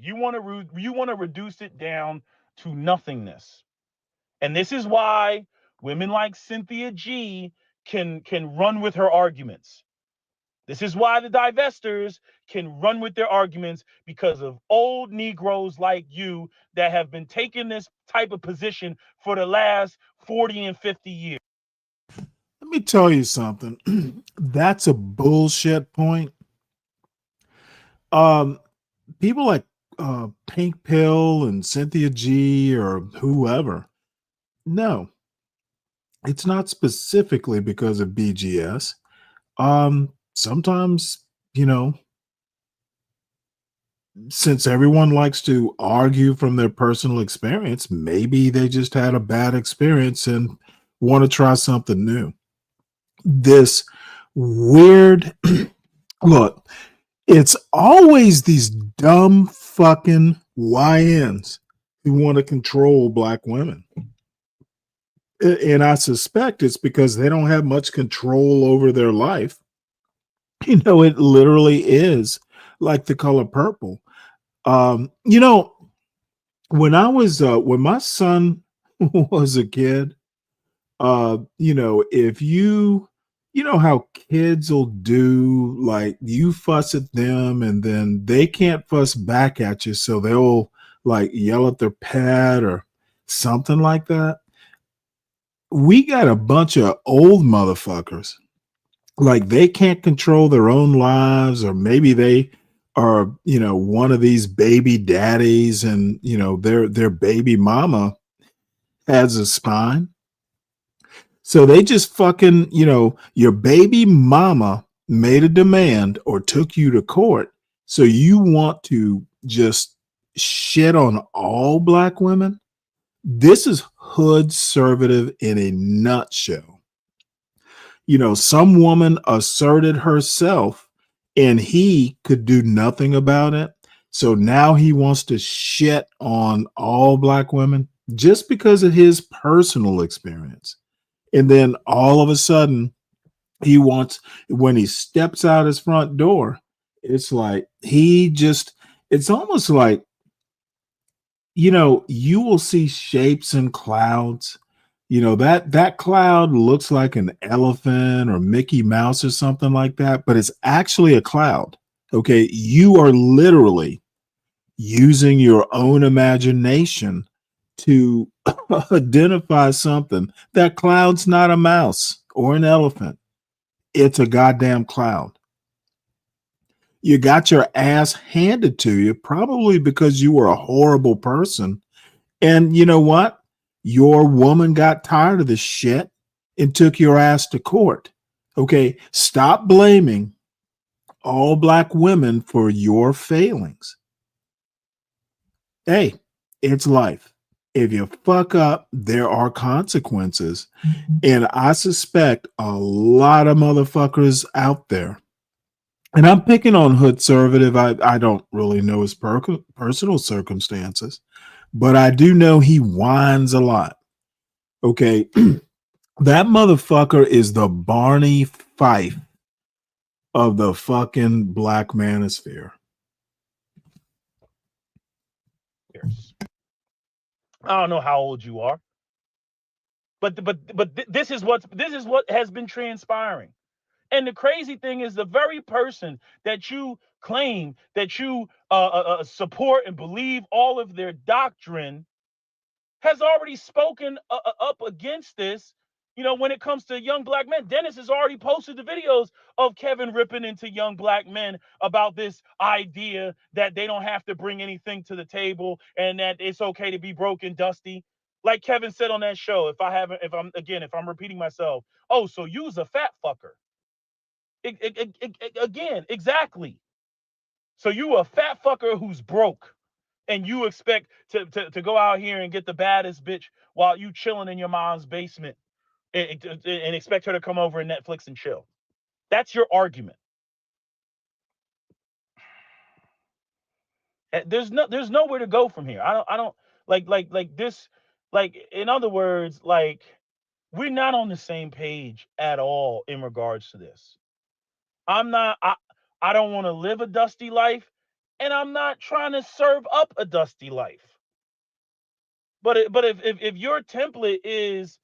you want to reduce it down to nothingness. And this is why women like Cynthia G can run with her arguments. This is why the divestors can run with their arguments, because of old Negroes like you that have been taking this type of position for the last 40 and 50 years. Let me tell you something. That's a bullshit point. People like Pink Pill and Cynthia G or whoever. No, it's not specifically because of BGS. Sometimes, since everyone likes to argue from their personal experience, maybe they just had a bad experience and want to try something new. This weird look, it's always these dumb fucking YNs who want to control Black women. And I suspect it's because they don't have much control over their life. It literally is like the color purple. When my son was a kid, if you know how kids will do, like, you fuss at them and then they can't fuss back at you, so they'll like yell at their pet or something like that. We got a bunch of old motherfuckers, like, they can't control their own lives, or maybe they are, one of these baby daddies, and their baby mama has a spine. So they just fucking, your baby mama made a demand or took you to court. So you want to just shit on all Black women? This is hood conservative in a nutshell. Some woman asserted herself and he could do nothing about it. So now he wants to shit on all Black women just because of his personal experience. And then all of a sudden, he wants, when he steps out his front door, it's like it's almost like, you will see shapes in clouds. That cloud looks like an elephant or Mickey Mouse or something like that, but it's actually a cloud. Okay. You are literally using your own imagination to identify something. That cloud's not a mouse or an elephant. It's a goddamn cloud. You got your ass handed to you, probably because you were a horrible person. And you know what? Your woman got tired of this shit and took your ass to court. Okay, stop blaming all Black women for your failings. hey, it's life. If you fuck up, there are consequences. And I suspect a lot of motherfuckers out there, and I'm picking on Hood Conservative. I don't really know his personal circumstances, but I do know he whines a lot. Okay. That motherfucker is the Barney Fife of the fucking black manosphere. I don't know how old you are, but this is what has been transpiring. And the crazy thing is, the very person that you claim that you support and believe all of their doctrine has already spoken up against this. You know, when it comes to young black men, Dennis has already posted the videos of Kevin ripping into young black men about this idea that they don't have to bring anything to the table and that it's okay to be broke and dusty. Like Kevin said on that show, if I'm repeating myself, oh, so you's a fat fucker. Again, exactly. So you a fat fucker who's broke, and you expect to go out here and get the baddest bitch while you chilling in your mom's basement and expect her to come over and Netflix and chill. That's your argument. There's nowhere to go from here. I don't like this. Like, in other words, like, we're not on the same page at all in regards to this. I don't want to live a dusty life, and I'm not trying to serve up a dusty life. But if your template is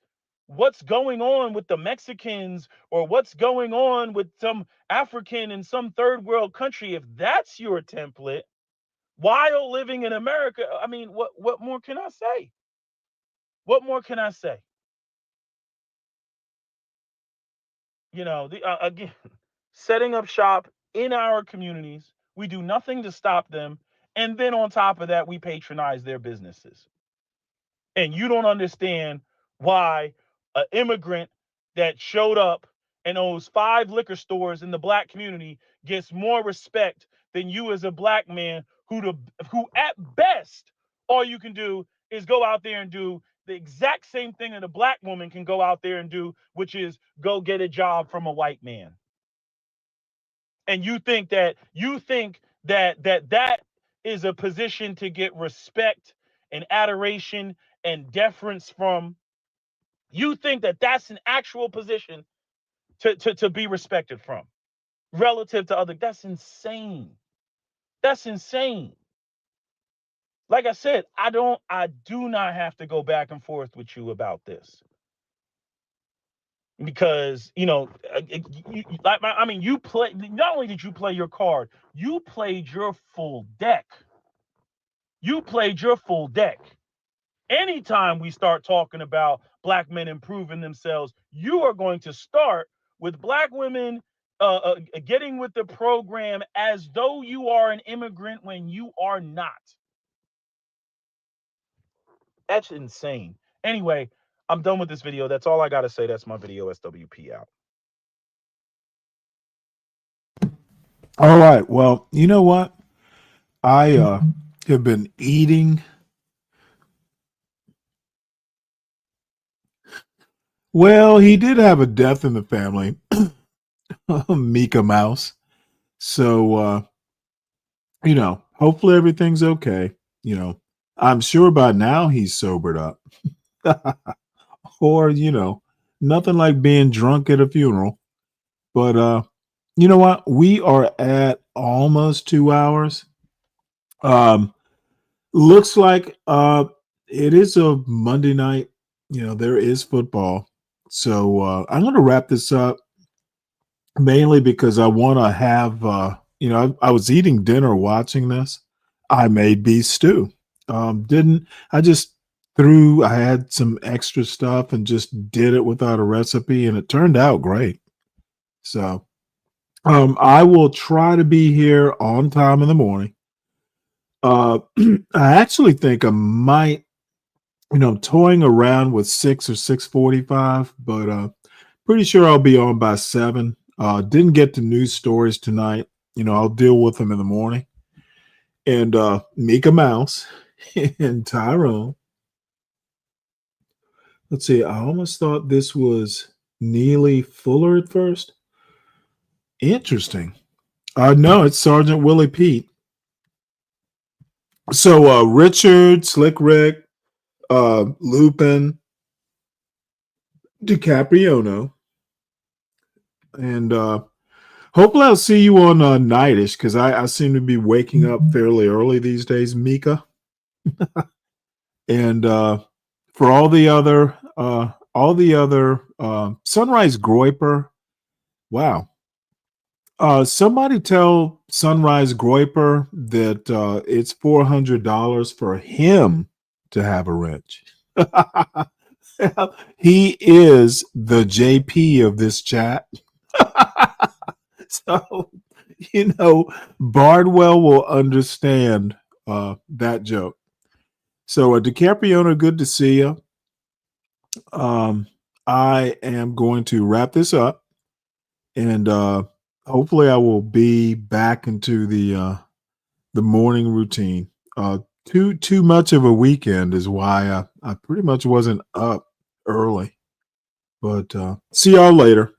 what's going on with the Mexicans or what's going on with some African in some third world country, if that's your template while living in America, I mean, what more can I say? What more can I say? You know, again, setting up shop in our communities, we do nothing to stop them, and then on top of that, we patronize their businesses. And you don't understand why an immigrant that showed up and owns 5 liquor stores in the black community gets more respect than you as a black man who at best all you can do is go out there and do the exact same thing that a black woman can go out there and do, which is go get a job from a white man. And you think that is a position to get respect and adoration and deference from. You think that that's an actual position to be respected from relative to other. That's insane. That's insane. Like I said, I do not have to go back and forth with you about this, because you play. Not only did you play your card, you played your full deck. Anytime we start talking about black men improving themselves, you are going to start with black women getting with the program as though you are an immigrant when you are not. That's insane. Anyway, I'm done with this video. That's all I got to say. That's my video. SWP out. All right. Well, you know what? I have been eating. Well, he did have a death in the family, Mika Mouse. So, hopefully everything's okay. I'm sure by now he's sobered up. Or, nothing like being drunk at a funeral. But, you know what? We are at almost 2 hours. Looks like it is a Monday night. There is football. So I'm going to wrap this up mainly because I want to have, I was eating dinner watching this. I made beef stew. I had some extra stuff and just did it without a recipe, and it turned out great. So I will try to be here on time in the morning. I actually think I might, toying around with 6 or 6:45, but pretty sure I'll be on by 7. Didn't get to news stories tonight. I'll deal with them in the morning. And Mika Mouse, and Tyrone. Let's see. I almost thought this was Neely Fuller at first. Interesting. No, it's Sergeant Willie Pete. So Richard, Slick Rick, Lupin, DiCapriono, and hopefully I'll see you on Nightish, because I seem to be waking up fairly early these days, Mika. And for all the other Sunrise Groiper, wow. Somebody tell Sunrise Groiper that it's $400 for him to have a wrench. He is the JP of this chat. So, Bardwell will understand that joke. So, DiCapriono, good to see you. I am going to wrap this up, and hopefully I will be back into the morning routine. Too much of a weekend is why I pretty much wasn't up early. But see y'all later.